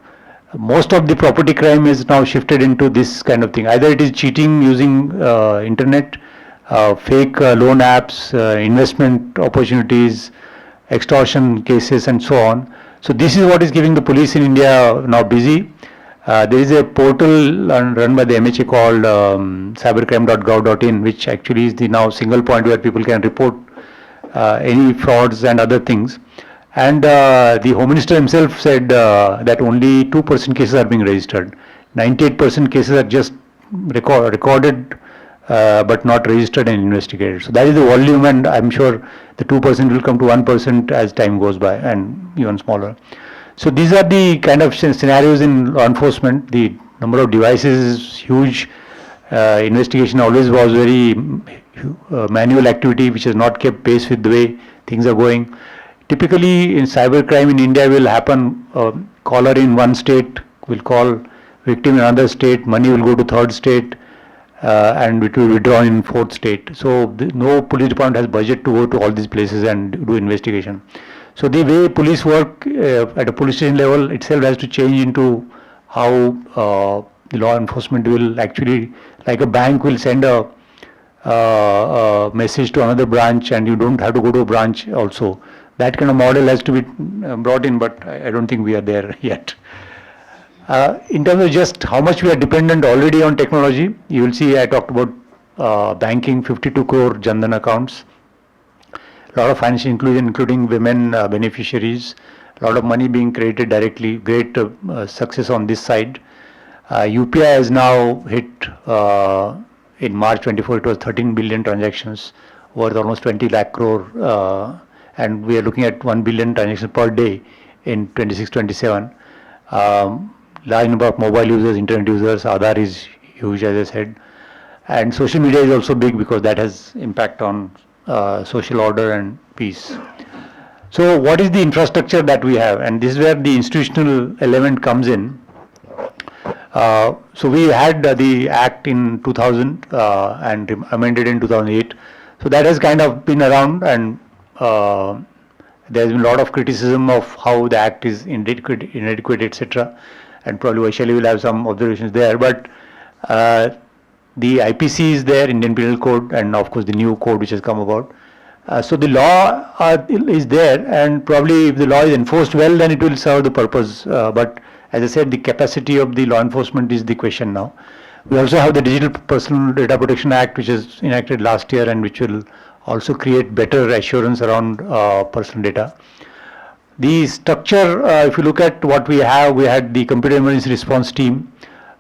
Most of the property crime is now shifted into this kind of thing. Either it is cheating using internet, fake loan apps, investment opportunities, extortion cases and so on. So this is what is giving the police in India now busy. There is a portal run by the MHA called cybercrime.gov.in, which actually is the now single point where people can report any frauds and other things. And the Home Minister himself said that only 2% cases are being registered. 98% cases are just recorded but not registered and investigated. So that is the volume, and I'm sure the 2% will come to 1% as time goes by, and even smaller. So these are the kind of scenarios in law enforcement. The number of devices is huge. Investigation always was very manual activity, which has not kept pace with the way things are going. Typically, in cybercrime in India will happen, caller in one state will call victim in another state, money will go to third state, and it will withdraw in fourth state. So no police department has budget to go to all these places and do investigation. So the way police work at a police station level itself has to change into how the law enforcement will actually, like a bank will send a message to another branch and you don't have to go to a branch also. That kind of model has to be brought in, but I don't think we are there yet. In terms of just how much we are dependent already on technology, you will see I talked about banking, 52 crore Jan Dhan accounts, a lot of financial inclusion, including women beneficiaries, a lot of money being created directly, great success on this side. UPI has now hit, in March 24, it was 13 billion transactions, worth almost 20 lakh crore, and we are looking at 1 billion transactions per day in 26-27. Large number of mobile users, internet users, Aadhaar is huge, as I said, and social media is also big because that has impact on social order and peace. So what is the infrastructure that we have? And this is where the institutional element comes in. So we had the Act in 2000 and amended in 2008. So that has kind of been around, and there has been a lot of criticism of how the Act is inadequate, etc. And probably Vaishali will have some observations there. But the IPC is there, Indian Penal Code, and of course the new code which has come about. So the law is there, and probably if the law is enforced well, then it will serve the purpose. But as I said, the capacity of the law enforcement is the question now. We also have the Digital Personal Data Protection Act, which is enacted last year and which will also create better assurance around personal data. The structure, if you look at what we have, we had the Computer Emergency Response Team,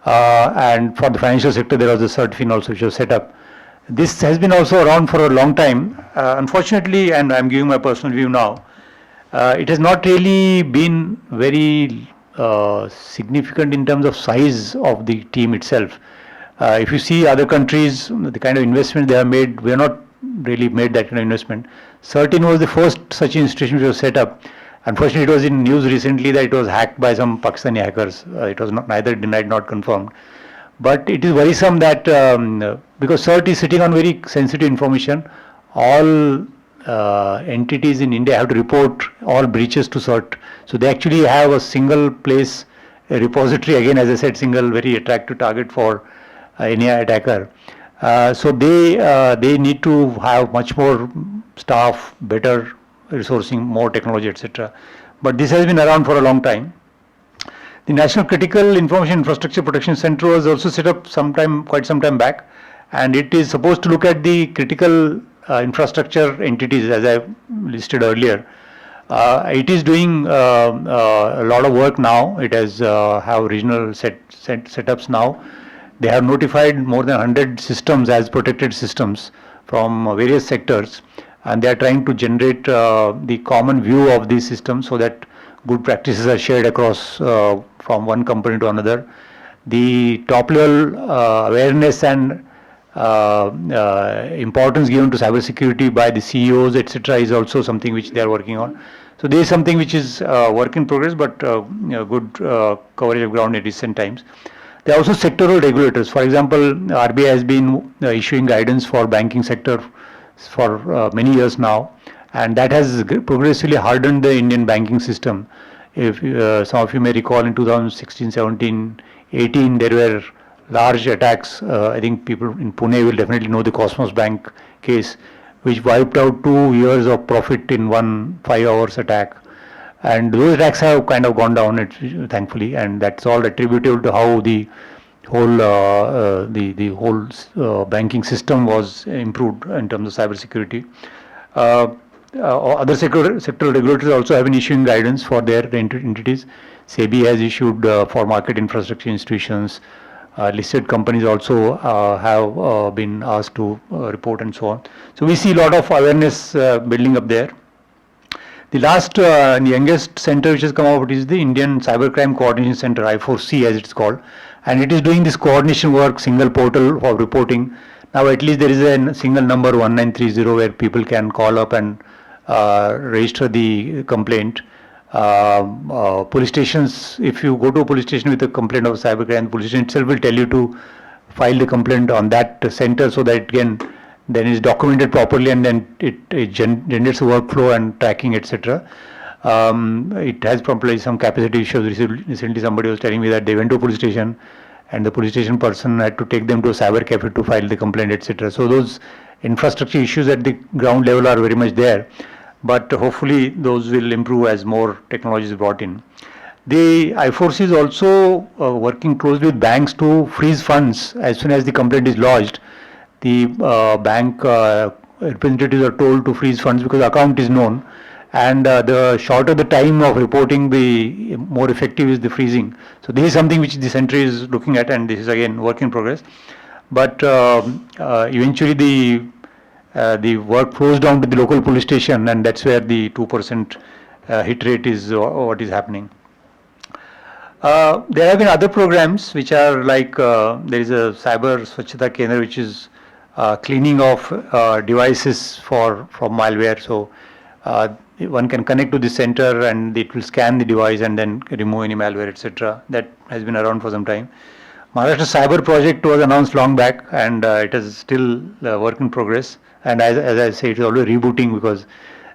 and for the financial sector there was the CERT-FIN also which was set up. This has been also around for a long time. Unfortunately, and I'm giving my personal view now, it has not really been very significant in terms of size of the team itself. If you see other countries, the kind of investment they have made, we have not really made that kind of investment. CERT-IN was the first such institution which was set up. Unfortunately, it was in news recently that it was hacked by some Pakistani hackers. It was not, neither denied nor confirmed. But it is worrisome that because CERT is sitting on very sensitive information, all entities in India have to report all breaches to CERT. So they actually have a single place, a repository, again as I said, single very attractive target for any attacker. So they need to have much more staff, better resourcing, more technology, etc. But this has been around for a long time. The National Critical Information Infrastructure Protection Center was also set up quite some time back, and it is supposed to look at the critical infrastructure entities as I listed earlier. It is doing a lot of work now. It has have regional setups now. They have notified more than 100 systems as protected systems from various sectors, and they are trying to generate the common view of these systems so that good practices are shared across from one company to another. The top level awareness and importance given to cybersecurity by the CEOs, etc., is also something which they are working on. So this is something which is work in progress, but good coverage of ground in recent times. There are also sectoral regulators. For example, RBI has been issuing guidance for banking sector for many years now, and that has progressively hardened the Indian banking system. If some of you may recall, in 2016, 17, 18, there were large attacks. I think people in Pune will definitely know the Cosmos Bank case, which wiped out 2 years of profit in one 5 hours attack. And those attacks have kind of gone down, thankfully, and that's all attributable to how the whole banking system was improved in terms of cybersecurity. Other sectoral regulators also have been issuing guidance for their entities. SEBI has issued for market infrastructure institutions. Listed companies also have been asked to report and so on. So we see a lot of awareness building up there. The last and youngest center which has come out is the Indian Cybercrime Coordination Center, I4C as it's called, and it is doing this coordination work, single portal for reporting. Now at least there is a single number 1930 where people can call up and register the complaint. Police stations, if you go to a police station with a complaint of cybercrime, the police station itself will tell you to file the complaint on that center so that it can then is documented properly, and then it generates a workflow and tracking, etc. It has probably some capacity issues. Recently somebody was telling me that they went to a police station and the police station person had to take them to a cyber cafe to file the complaint, etc. So those infrastructure issues at the ground level are very much there, but hopefully those will improve as more technology is brought in. The I4C is also working closely with banks to freeze funds as soon as the complaint is lodged. The bank representatives are told to freeze funds because the account is known, and the shorter the time of reporting, the more effective is the freezing. So this is something which the center is looking at, and this is again work in progress. But eventually the work flows down to the local police station, and that's where the 2% hit rate is what is happening. There have been other programs which are like there is a Cyber Swachhata Kendra, which is cleaning of devices from malware. So one can connect to the center and it will scan the device and then remove any malware, etc. That has been around for some time. Maharashtra Cyber Project was announced long back, and it is still work in progress. And as I say, it is always rebooting because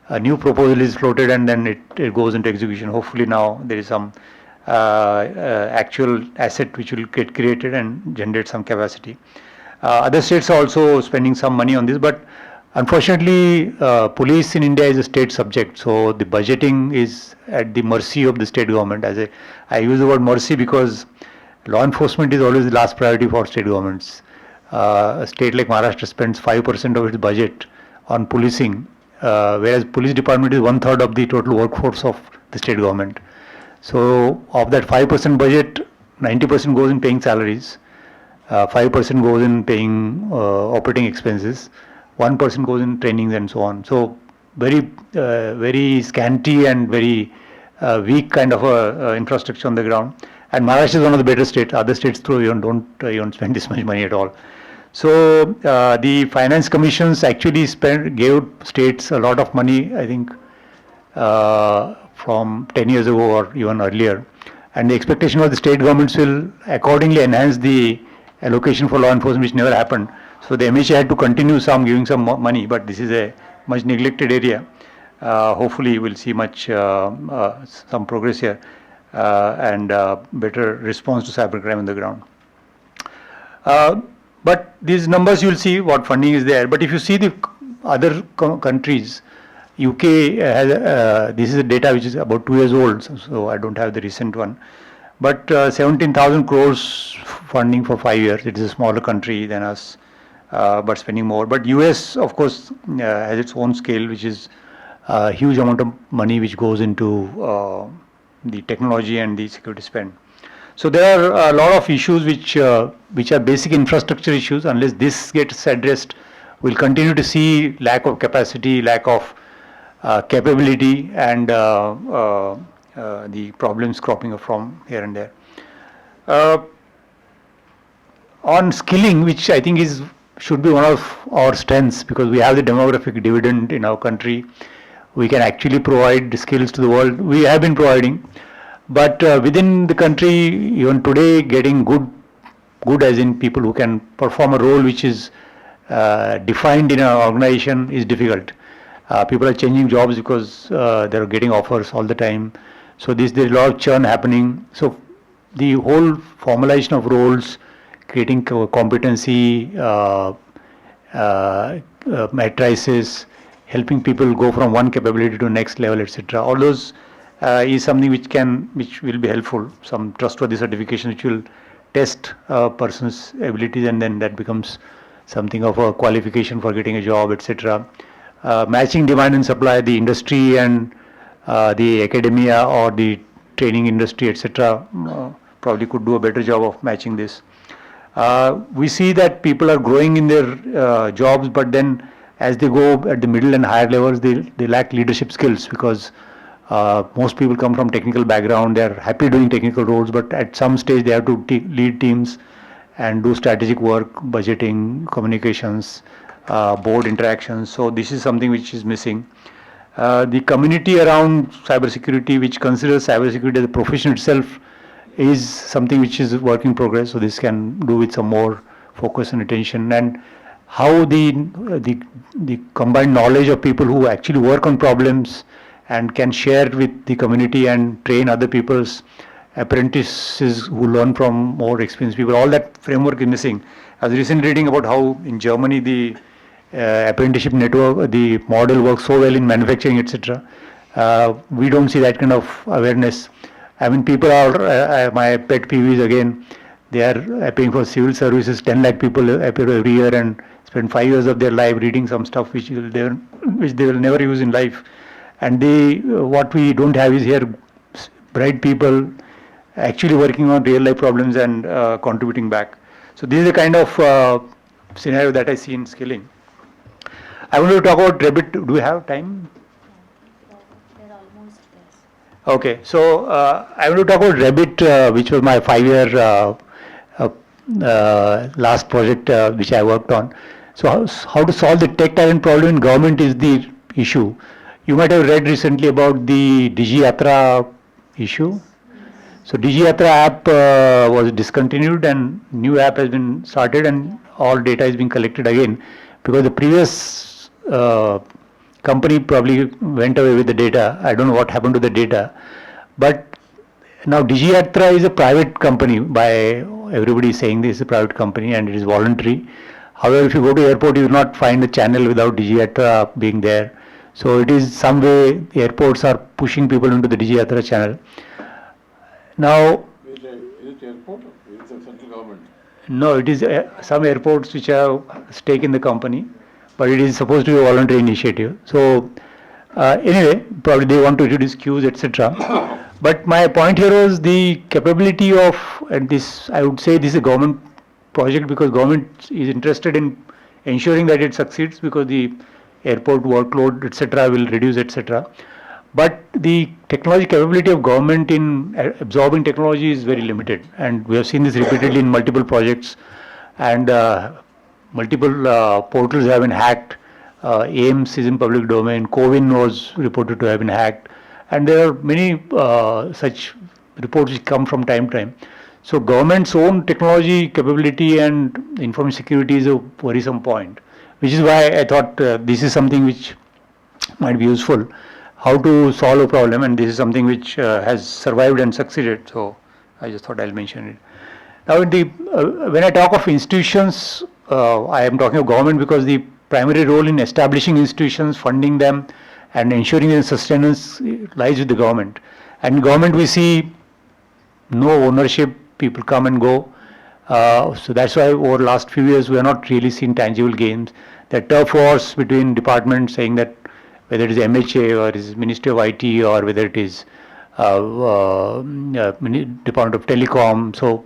a new proposal is floated and then it goes into execution. Hopefully now there is some actual asset which will get created and generate some capacity. Other states are also spending some money on this, but unfortunately police in India is a state subject, so the budgeting is at the mercy of the state government. I use the word mercy because law enforcement is always the last priority for state governments. A state like Maharashtra spends 5% of its budget on policing, whereas police department is 1/3 of the total workforce of the state government. So of that 5% budget, 90% goes in paying salaries, 5% goes in paying operating expenses, 1% goes in trainings and so on. So very scanty and very weak kind of infrastructure on the ground. And Maharashtra is one of the better states. Other states don't even spend this much money at all. So the finance commissions actually gave states a lot of money, I think, from 10 years ago or even earlier. And the expectation was the state governments will accordingly enhance the allocation for law enforcement, which never happened. So the MHA had to continue giving some money, but this is a much neglected area. Hopefully, we'll see some progress here and better response to cybercrime on the ground. But these numbers you'll see what funding is there. But if you see the other countries, UK has this is a data which is about 2 years old, so I don't have the recent one. But 17,000 crores funding for 5 years. It is a smaller country than us, but spending more. But US, of course, has its own scale, which is a huge amount of money which goes into the technology and the security spend. So there are a lot of issues which are basic infrastructure issues. Unless this gets addressed, we'll continue to see lack of capacity, lack of capability, and the problems cropping up from here and there. On skilling, which I think should be one of our strengths, because we have the demographic dividend in our country. We can actually provide skills to the world. We have been providing. But within the country, even today, getting good as in people who can perform a role which is defined in an organization is difficult. People are changing jobs because they're getting offers all the time. So there's a lot of churn happening. So the whole formalization of roles, creating competency, matrices, helping people go from one capability to the next level, etc. All those is something which will be helpful. Some trustworthy certification which will test a person's abilities, and then that becomes something of a qualification for getting a job, etc. Matching demand and supply, the industry and the academia or the training industry, etc. Probably could do a better job of matching this. We see that people are growing in their jobs, but then as they go at the middle and higher levels, they lack leadership skills, because most people come from technical background. They are happy doing technical roles, but at some stage they have to lead teams and do strategic work, budgeting, communications, board interactions. So this is something which is missing. The community around cybersecurity, which considers cybersecurity as a profession itself, is something which is work in progress. So this can do with some more focus and attention. And how the combined knowledge of people who actually work on problems and can share with the community and train other people's apprentices who learn from more experienced people. All that framework is missing. I was recently reading about how in Germany the apprenticeship network, the model works so well in manufacturing, etc. We don't see that kind of awareness. I mean, people are, my pet peeve is again, they are paying for civil services, 10 lakh people every year, and spend 5 years of their life reading some stuff which they will never use in life. And what we don't have is here bright people actually working on real life problems and contributing back. So this is the kind of scenario that I see in skilling. I want to talk about ReBIT. Do we have time? They're almost there. Okay, so I want to talk about ReBIT, which was my 5-year last project which I worked on. So how to solve the tech talent problem in government is the issue. You might have read recently about the DigiYatra issue. So DigiYatra app was discontinued and new app has been started, and all data is being collected again, because the previous company probably went away with the data. I don't know what happened to the data. But now DigiYatra is a private company. By everybody saying this is a private company and it is voluntary. However, if you go to airport, you will not find a channel without DigiYatra being there. So it is some way the airports are pushing people into the DigiYatra channel. Now, Is it airport or is it central government? no, it is some airports which have stake in the company, but it is supposed to be a voluntary initiative. So anyway, probably they want to introduce queues, etc. But my point here was the capability of, and this, I would say this is a government project, because government is interested in ensuring that it succeeds, because the airport workload, etc. will reduce, etc. But the technology capability of government in absorbing technology is very limited, and we have seen this repeatedly in multiple projects, and multiple portals have been hacked. AIMS is in public domain. CoWIN was reported to have been hacked, and there are many such reports which come from time to time. So government's own technology capability and information security is a worrisome point, which is why I thought this is something which might be useful. How to solve a problem, and this is something which has survived and succeeded. So I just thought I'll mention it. Now, when I talk of institutions, I am talking of government because the primary role in establishing institutions, funding them, and ensuring their sustenance lies with the government. And in government, we see no ownership, people come and go. So that's why over the last few years we have not really seen tangible gains. The turf wars between departments, saying that whether it is MHA or it is Ministry of IT or whether it is Department of Telecom. So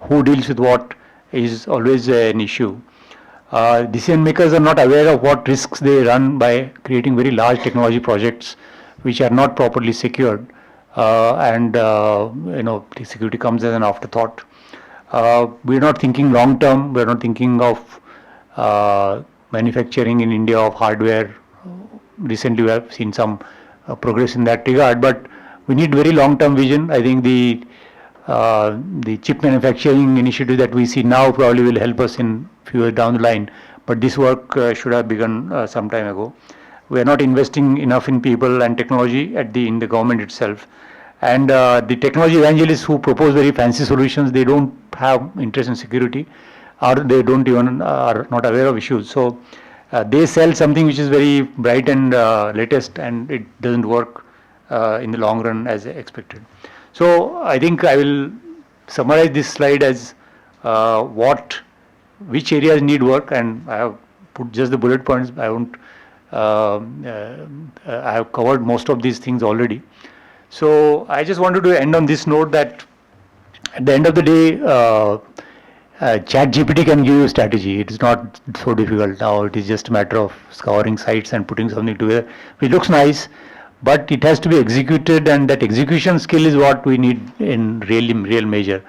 who deals with what is always an issue. Decision makers are not aware of what risks they run by creating very large technology projects which are not properly secured, and the security comes as an afterthought. We're not thinking long term. We're not thinking of manufacturing in India of hardware. Recently, we have seen some progress in that regard, but we need very long term vision. I think the chip manufacturing initiative that we see now probably will help us in few years down the line, but this work should have begun some time ago. We are not investing enough in people and technology in the government itself, and the technology evangelists who propose very fancy solutions, they don't have interest in security, or they don't even are not aware of issues. So they sell something which is very bright and latest, and it doesn't work in the long run as expected. So I think I will summarize this slide as which areas need work, and I have put just the bullet points. I won't. I have covered most of these things already. So I just wanted to end on this note that at the end of the day, ChatGPT can give you strategy. It is not so difficult now. It is just a matter of scouring sites and putting something together, which looks nice, but it has to be executed, and that execution skill is what we need in real measure.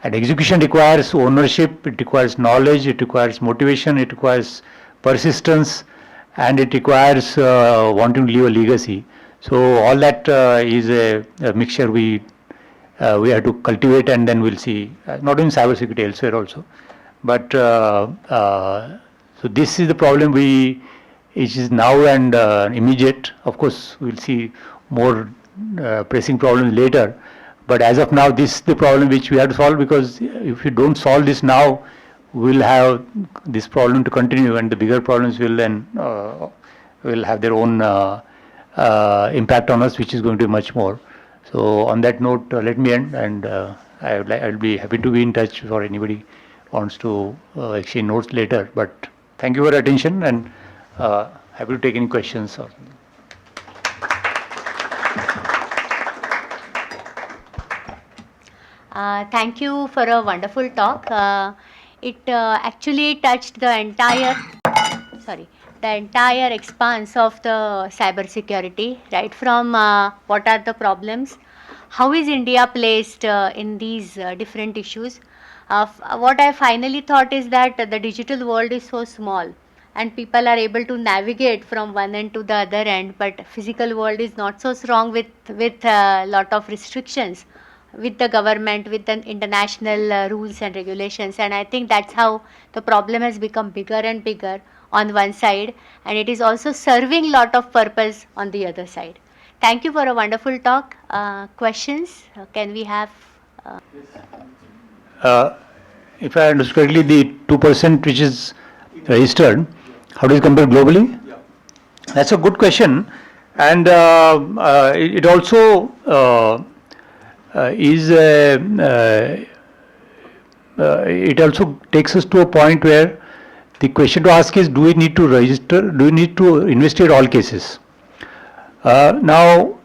And execution requires ownership, it requires knowledge, it requires motivation, it requires persistence, and it requires wanting to leave a legacy. So all that is a mixture we have to cultivate, and then we'll see, not in cybersecurity, elsewhere also. But so this is the problem which is now and immediate. Of course, we'll see more pressing problems later. But as of now, this is the problem which we have to solve, because if we don't solve this now, we'll have this problem to continue, and the bigger problems will then will have their own impact on us, which is going to be much more. So on that note, let me end, and I'll be happy to be in touch for anybody wants to exchange notes later. But thank you for your attention, and happy to take any questions or something. Thank you for a wonderful talk. It actually touched the entire expanse of the cybersecurity, right from what are the problems, how is India placed in these different issues. What I finally thought is that the digital world is so small and people are able to navigate from one end to the other end, but physical world is not so strong with a lot of restrictions with the government, with the international rules and regulations. And I think that's how the problem has become bigger and bigger on one side, and it is also serving lot of purpose on the other side. Thank you for a wonderful talk. Questions? Can we have? If I understood correctly, the 2% which is registered, how does it compare globally? Yeah. That's a good question, and it also it also takes us to a point where the question to ask is, do we need to register, do we need to investigate all cases? Now,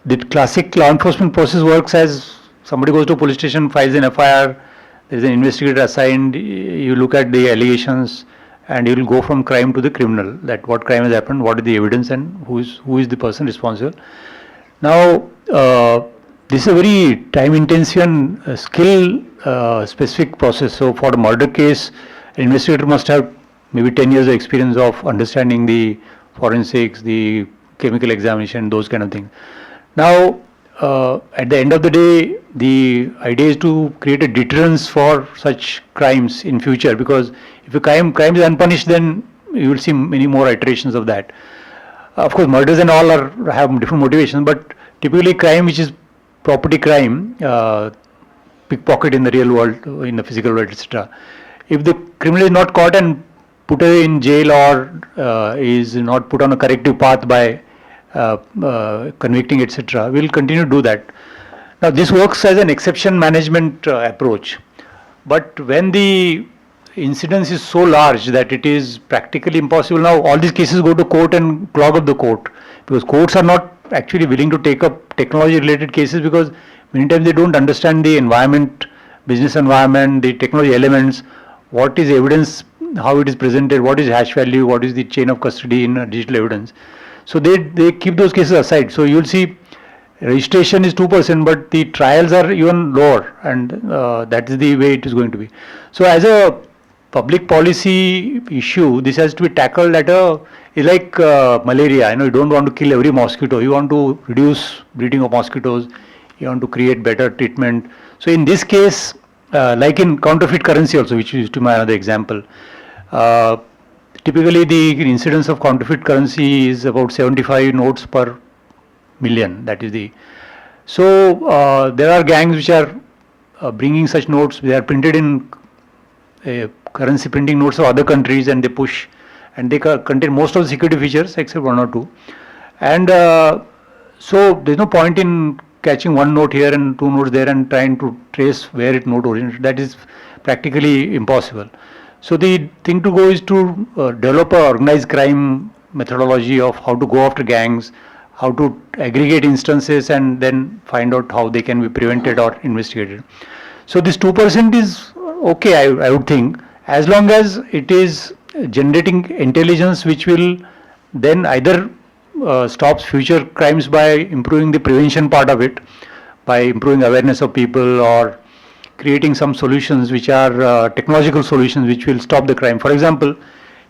the classic law enforcement process works as somebody goes to a police station, files an FIR, there is an investigator assigned, you look at the allegations, and you will go from crime to the criminal, that what crime has happened, what is the evidence, and who is the person responsible. Now, this is a very time-intensive and skill-specific process. So, for the murder case, an investigator must have maybe 10 years of experience of understanding the forensics, the chemical examination, those kind of things. Now, at the end of the day, the idea is to create a deterrence for such crimes in future, because if a crime is unpunished, then you will see many more iterations of that. Of course, murders and all have different motivations, but typically crime which is property crime, pickpocket in the real world, in the physical world, etc. If the criminal is not caught and put in jail or is not put on a corrective path by convicting, etc., we'll continue to do that. Now, this works as an exception management approach, but when the incidence is so large that it is practically impossible, now all these cases go to court and clog up the court, because courts are not actually willing to take up technology related cases, because many times they don't understand the environment, business environment, the technology elements, what is evidence, how it is presented, what is hash value, what is the chain of custody in digital evidence. So they keep those cases aside. So you'll see registration is 2%, but the trials are even lower, and that is the way it is going to be. So as a public policy issue, this has to be tackled at it's like malaria. You don't want to kill every mosquito. You want to reduce breeding of mosquitoes. You want to create better treatment. So in this case, like in counterfeit currency also, which is to my another example, typically the incidence of counterfeit currency is about 75 notes per million. That is the. So there are gangs which are bringing such notes. They are printed in currency printing notes of other countries, and they push, and they contain most of the security features except one or two. And so there's no point in catching one note here and two notes there and trying to trace where it note originated. That is practically impossible. So the thing to go is to develop a organized crime methodology of how to go after gangs, how to aggregate instances, and then find out how they can be prevented or investigated. So this 2% is okay, I would think, as long as it is generating intelligence which will then either stops future crimes by improving the prevention part of it, by improving awareness of people, or creating some solutions which are technological solutions which will stop the crime. For example,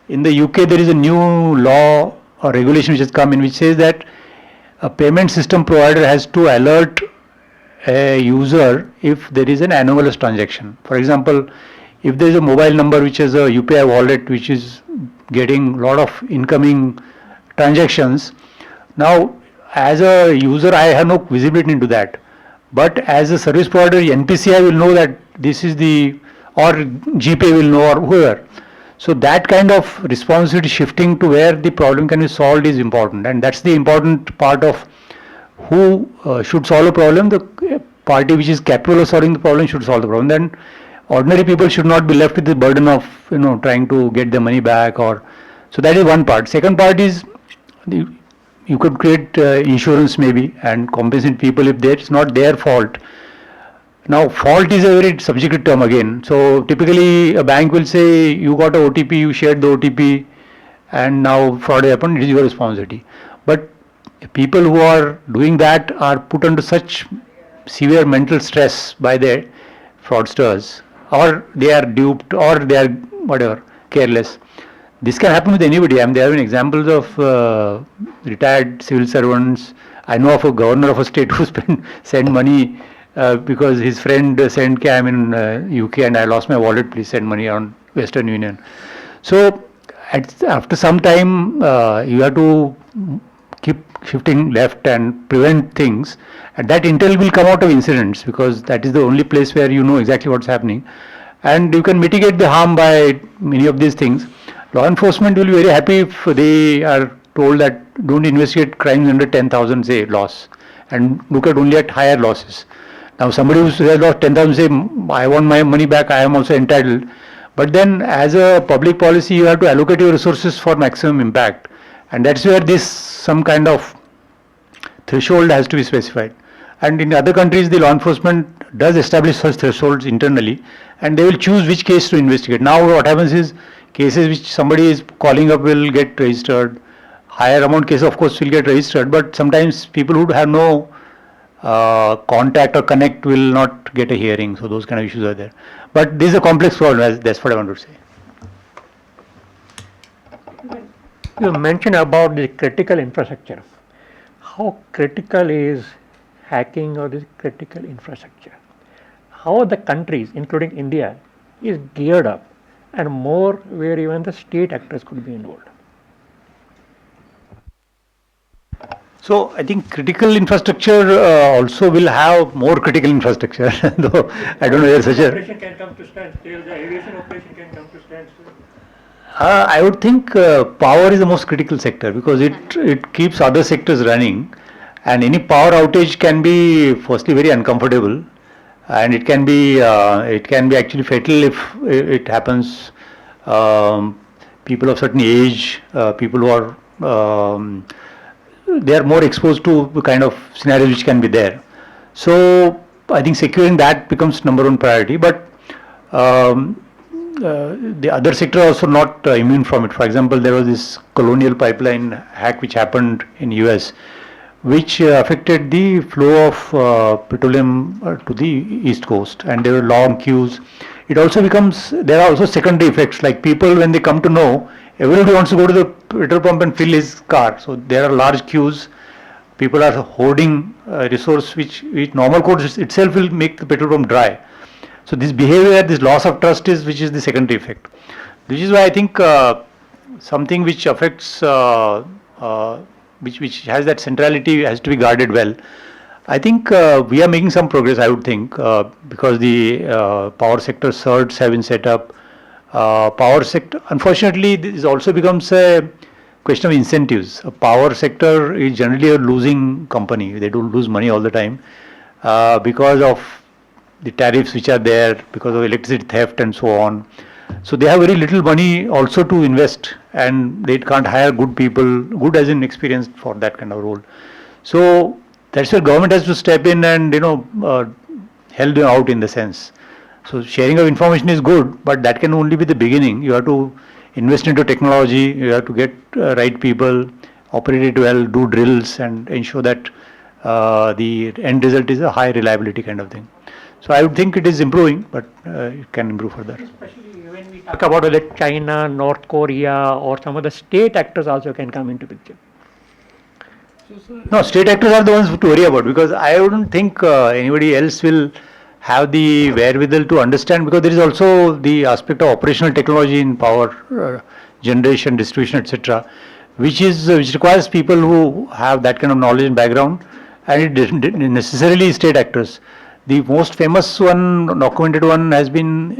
in the UK there is a new law or regulation which has come in which says that a payment system provider has to alert a user if there is an anomalous transaction. For example, if there is a mobile number which has a UPI wallet which is getting a lot of incoming transactions, now as a user I have no visibility into that, but as a service provider NPCI will know that this is the, or GPay will know, or whoever. So that kind of responsibility shifting to where the problem can be solved is important, and that's the important part of who should solve a problem. The party which is capable of solving the problem should solve the problem. Then ordinary people should not be left with the burden of trying to get their money back, or so that is one part. Second part is you could create insurance maybe and compensate people if it's not their fault. Now fault is a very subjective term again. So typically a bank will say you got a OTP, you shared the OTP, and now fraud happened, it is your responsibility. But people who are doing that are put under such severe mental stress by their fraudsters, or they are duped, or they are whatever, careless. This can happen with anybody. I mean, there have been examples of retired civil servants. I know of a governor of a state who sent money because his friend sent, I'm in UK and I lost my wallet, please send money on Western Union. So after some time you have to keep shifting left and prevent things, and that intel will come out of incidents, because that is the only place where you know exactly what's happening, and you can mitigate the harm by many of these things. Law enforcement will be very happy if they are told that don't investigate crimes under 10,000 say loss, and look at only at higher losses. Now somebody who has lost 10,000 say I want my money back, I am also entitled. But then as a public policy you have to allocate your resources for maximum impact, and that's where this some kind of threshold has to be specified. And in other countries the law enforcement does establish such thresholds internally, and they will choose which case to investigate. Now what happens is cases which somebody is calling up will get registered, higher amount cases of course will get registered, but sometimes people who have no contact or connect will not get a hearing. So those kind of issues are there. But this is a complex problem, that's what I want to say. You mentioned about the critical infrastructure. How critical is hacking or this critical infrastructure? How the countries, including India, is geared up, and more where even the state actors could be involved? So I think critical infrastructure also will have more critical infrastructure. Though I don't know whether such a. Operation can come to standstill. The aviation operation can come to standstill. I would think power is the most critical sector because it keeps other sectors running, and any power outage can be firstly very uncomfortable, and it can be actually fatal if it happens. People of certain age, people who are they are more exposed to the kind of scenarios which can be there. So I think securing that becomes number one priority, but the other sector are also not immune from it. For example, there was this Colonial Pipeline hack which happened in US, which affected the flow of petroleum to the East Coast, and there were long queues. It also becomes, there are also secondary effects, like people when they come to know, everybody wants to go to the petrol pump and fill his car. So there are large queues. People are hoarding resource which normal course itself will make the petrol pump dry. So this behavior, this loss of trust is which is the secondary effect. Which is why I think something which affects, which has that centrality has to be guarded well. I think we are making some progress, I would think, because the power sector CERTs have been set up. Power sector, unfortunately, this also becomes a question of incentives. A power sector is generally a losing company. They don't lose money all the time because of the tariffs which are there, because of electricity theft and so on. So they have very little money also to invest, and they can't hire good people, good as in experienced for that kind of role. So that's where government has to step in and help them out in the sense. So sharing of information is good, but that can only be the beginning. You have to invest into technology, you have to get right people, operate it well, do drills, and ensure that the end result is a high reliability kind of thing. So I would think it is improving, but it can improve further. Especially when we talk about whether China, North Korea, or some other state actors also can come into picture. No, state actors are the ones to worry about, because I wouldn't think anybody else will have the wherewithal to understand, because there is also the aspect of operational technology in power generation, distribution, etc., which requires people who have that kind of knowledge and background, and it isn't necessarily state actors. The most famous one, documented one, has been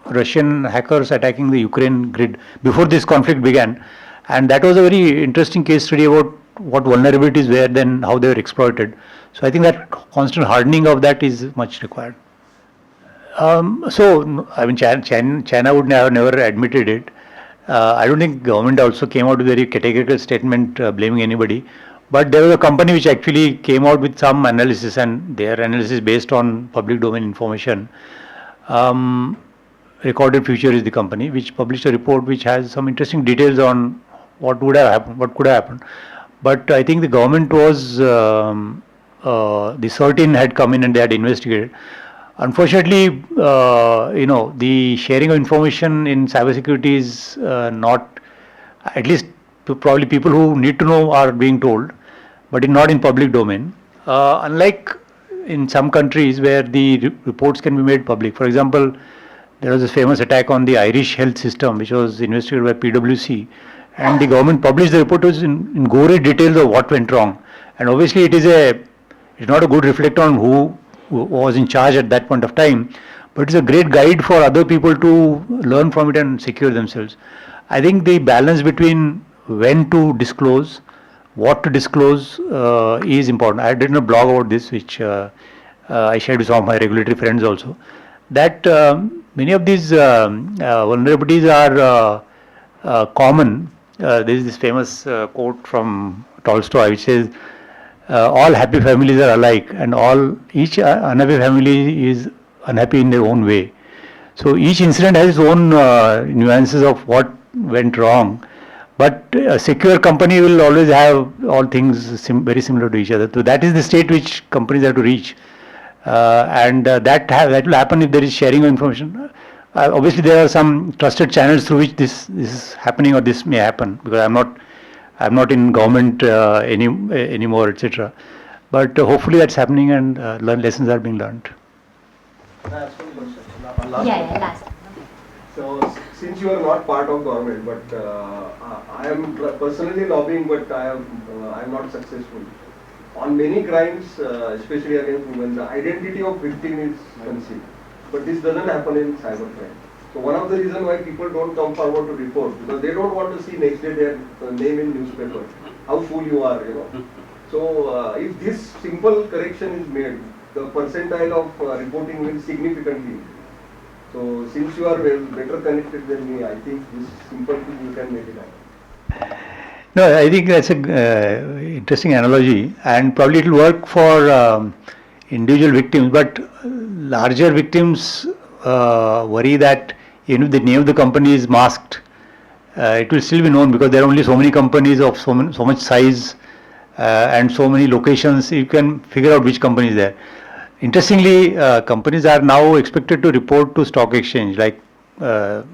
Russian hackers attacking the Ukraine grid before this conflict began, and that was a very interesting case study about what vulnerabilities were, then how they were exploited. So I think that constant hardening of that is much required. So I mean, China would have never admitted it. I don't think government also came out with a very categorical statement blaming anybody. But there was a company which actually came out with some analysis, and their analysis based on public domain information. Recorded Future is the company which published a report which has some interesting details on what would have happened, what could have happened. But I think the government was, the CERT had come in and they had investigated. Unfortunately, the sharing of information in cybersecurity is not, at least to probably people who need to know are being told, but not in public domain. Unlike in some countries where the reports can be made public. For example, there was this famous attack on the Irish health system, which was investigated by PwC, and the government published the report in gory details of what went wrong. And obviously, it's not a good reflector on who was in charge at that point of time, but it's a great guide for other people to learn from it and secure themselves. I think the balance between when to disclose, what to disclose is important. I had written a blog about this, which I shared with some of my regulatory friends also, that many of these vulnerabilities are common. There is this famous quote from Tolstoy which says, all happy families are alike, and each unhappy family is unhappy in their own way. So each incident has its own nuances of what went wrong, but a secure company will always have all things very similar to each other. So that is the state which companies have to reach, and that will happen if there is sharing of information. Obviously, there are some trusted channels through which this is happening, or this may happen, because I'm not in government anymore, etc. But hopefully that's happening, and lessons are being learned. Yeah, last. So since you are not part of government, but I am personally lobbying, but I am not successful. On many crimes, especially against women, the identity of victim is concealed. But this doesn't happen in cybercrime. So one of the reasons why people don't come forward to report, because they don't want to see next day their name in newspaper, how fool you are, you know. So if this simple correction is made, the percentile of reporting will significantly increase. So since you are better connected than me, I think this simple thing you can make it happen. No, I think that's a interesting analogy, and probably it will work for individual victims, but larger victims worry that even if the name of the company is masked, it will still be known because there are only so many companies of so much size and so many locations. You can figure out which company is there. Interestingly, companies are now expected to report to stock exchange. Like, to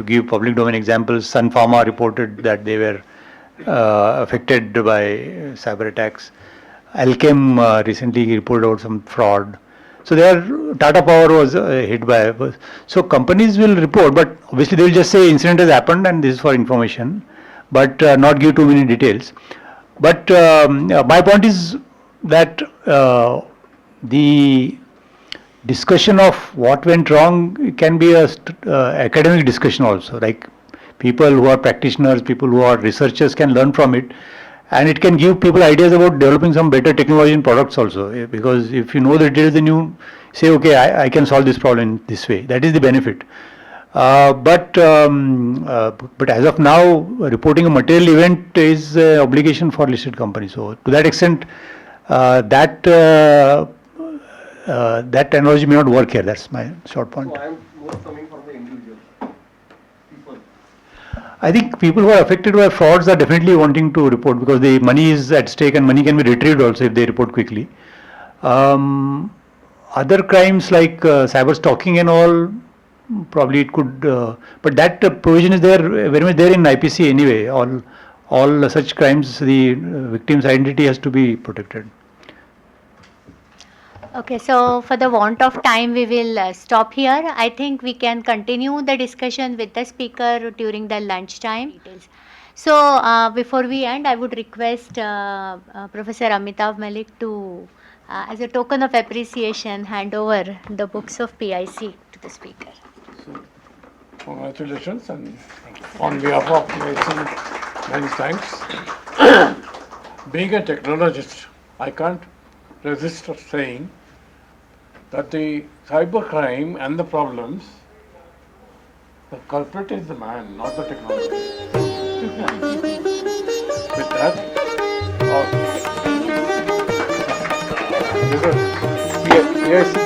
give public domain examples, Sun Pharma reported that they were affected by cyber attacks. Alchem recently reported out some fraud. So their Tata Power was hit by. So companies will report, but obviously they will just say incident has happened and this is for information, but not give too many details. But my point is that the discussion of what went wrong can be a academic discussion also. Like people who are practitioners, people who are researchers can learn from it, and it can give people ideas about developing some better technology and products also. Because if you know the details, then you say, okay, I can solve this problem in this way. That is the benefit. But as of now, reporting a material event is an obligation for listed companies. So to that extent, that analogy may not work here. That's my short point. So I am more coming from the individual people. I think people who are affected by frauds are definitely wanting to report because the money is at stake and money can be retrieved also if they report quickly. Other crimes like cyber stalking and all, probably it could, but that provision is there, very much there in IPC anyway. All such crimes, the victim's identity has to be protected. Okay, so for the want of time, we will stop here. I think we can continue the discussion with the speaker during the lunch time. So before we end, I would request Professor Amitav Malik to, as a token of appreciation, hand over the books of PIC to the speaker. So, congratulations, and on behalf of PIC, many thanks. Being a technologist, I can't resist saying that the cybercrime and the problems, the culprit is the man, not the technology. With that, this is PIC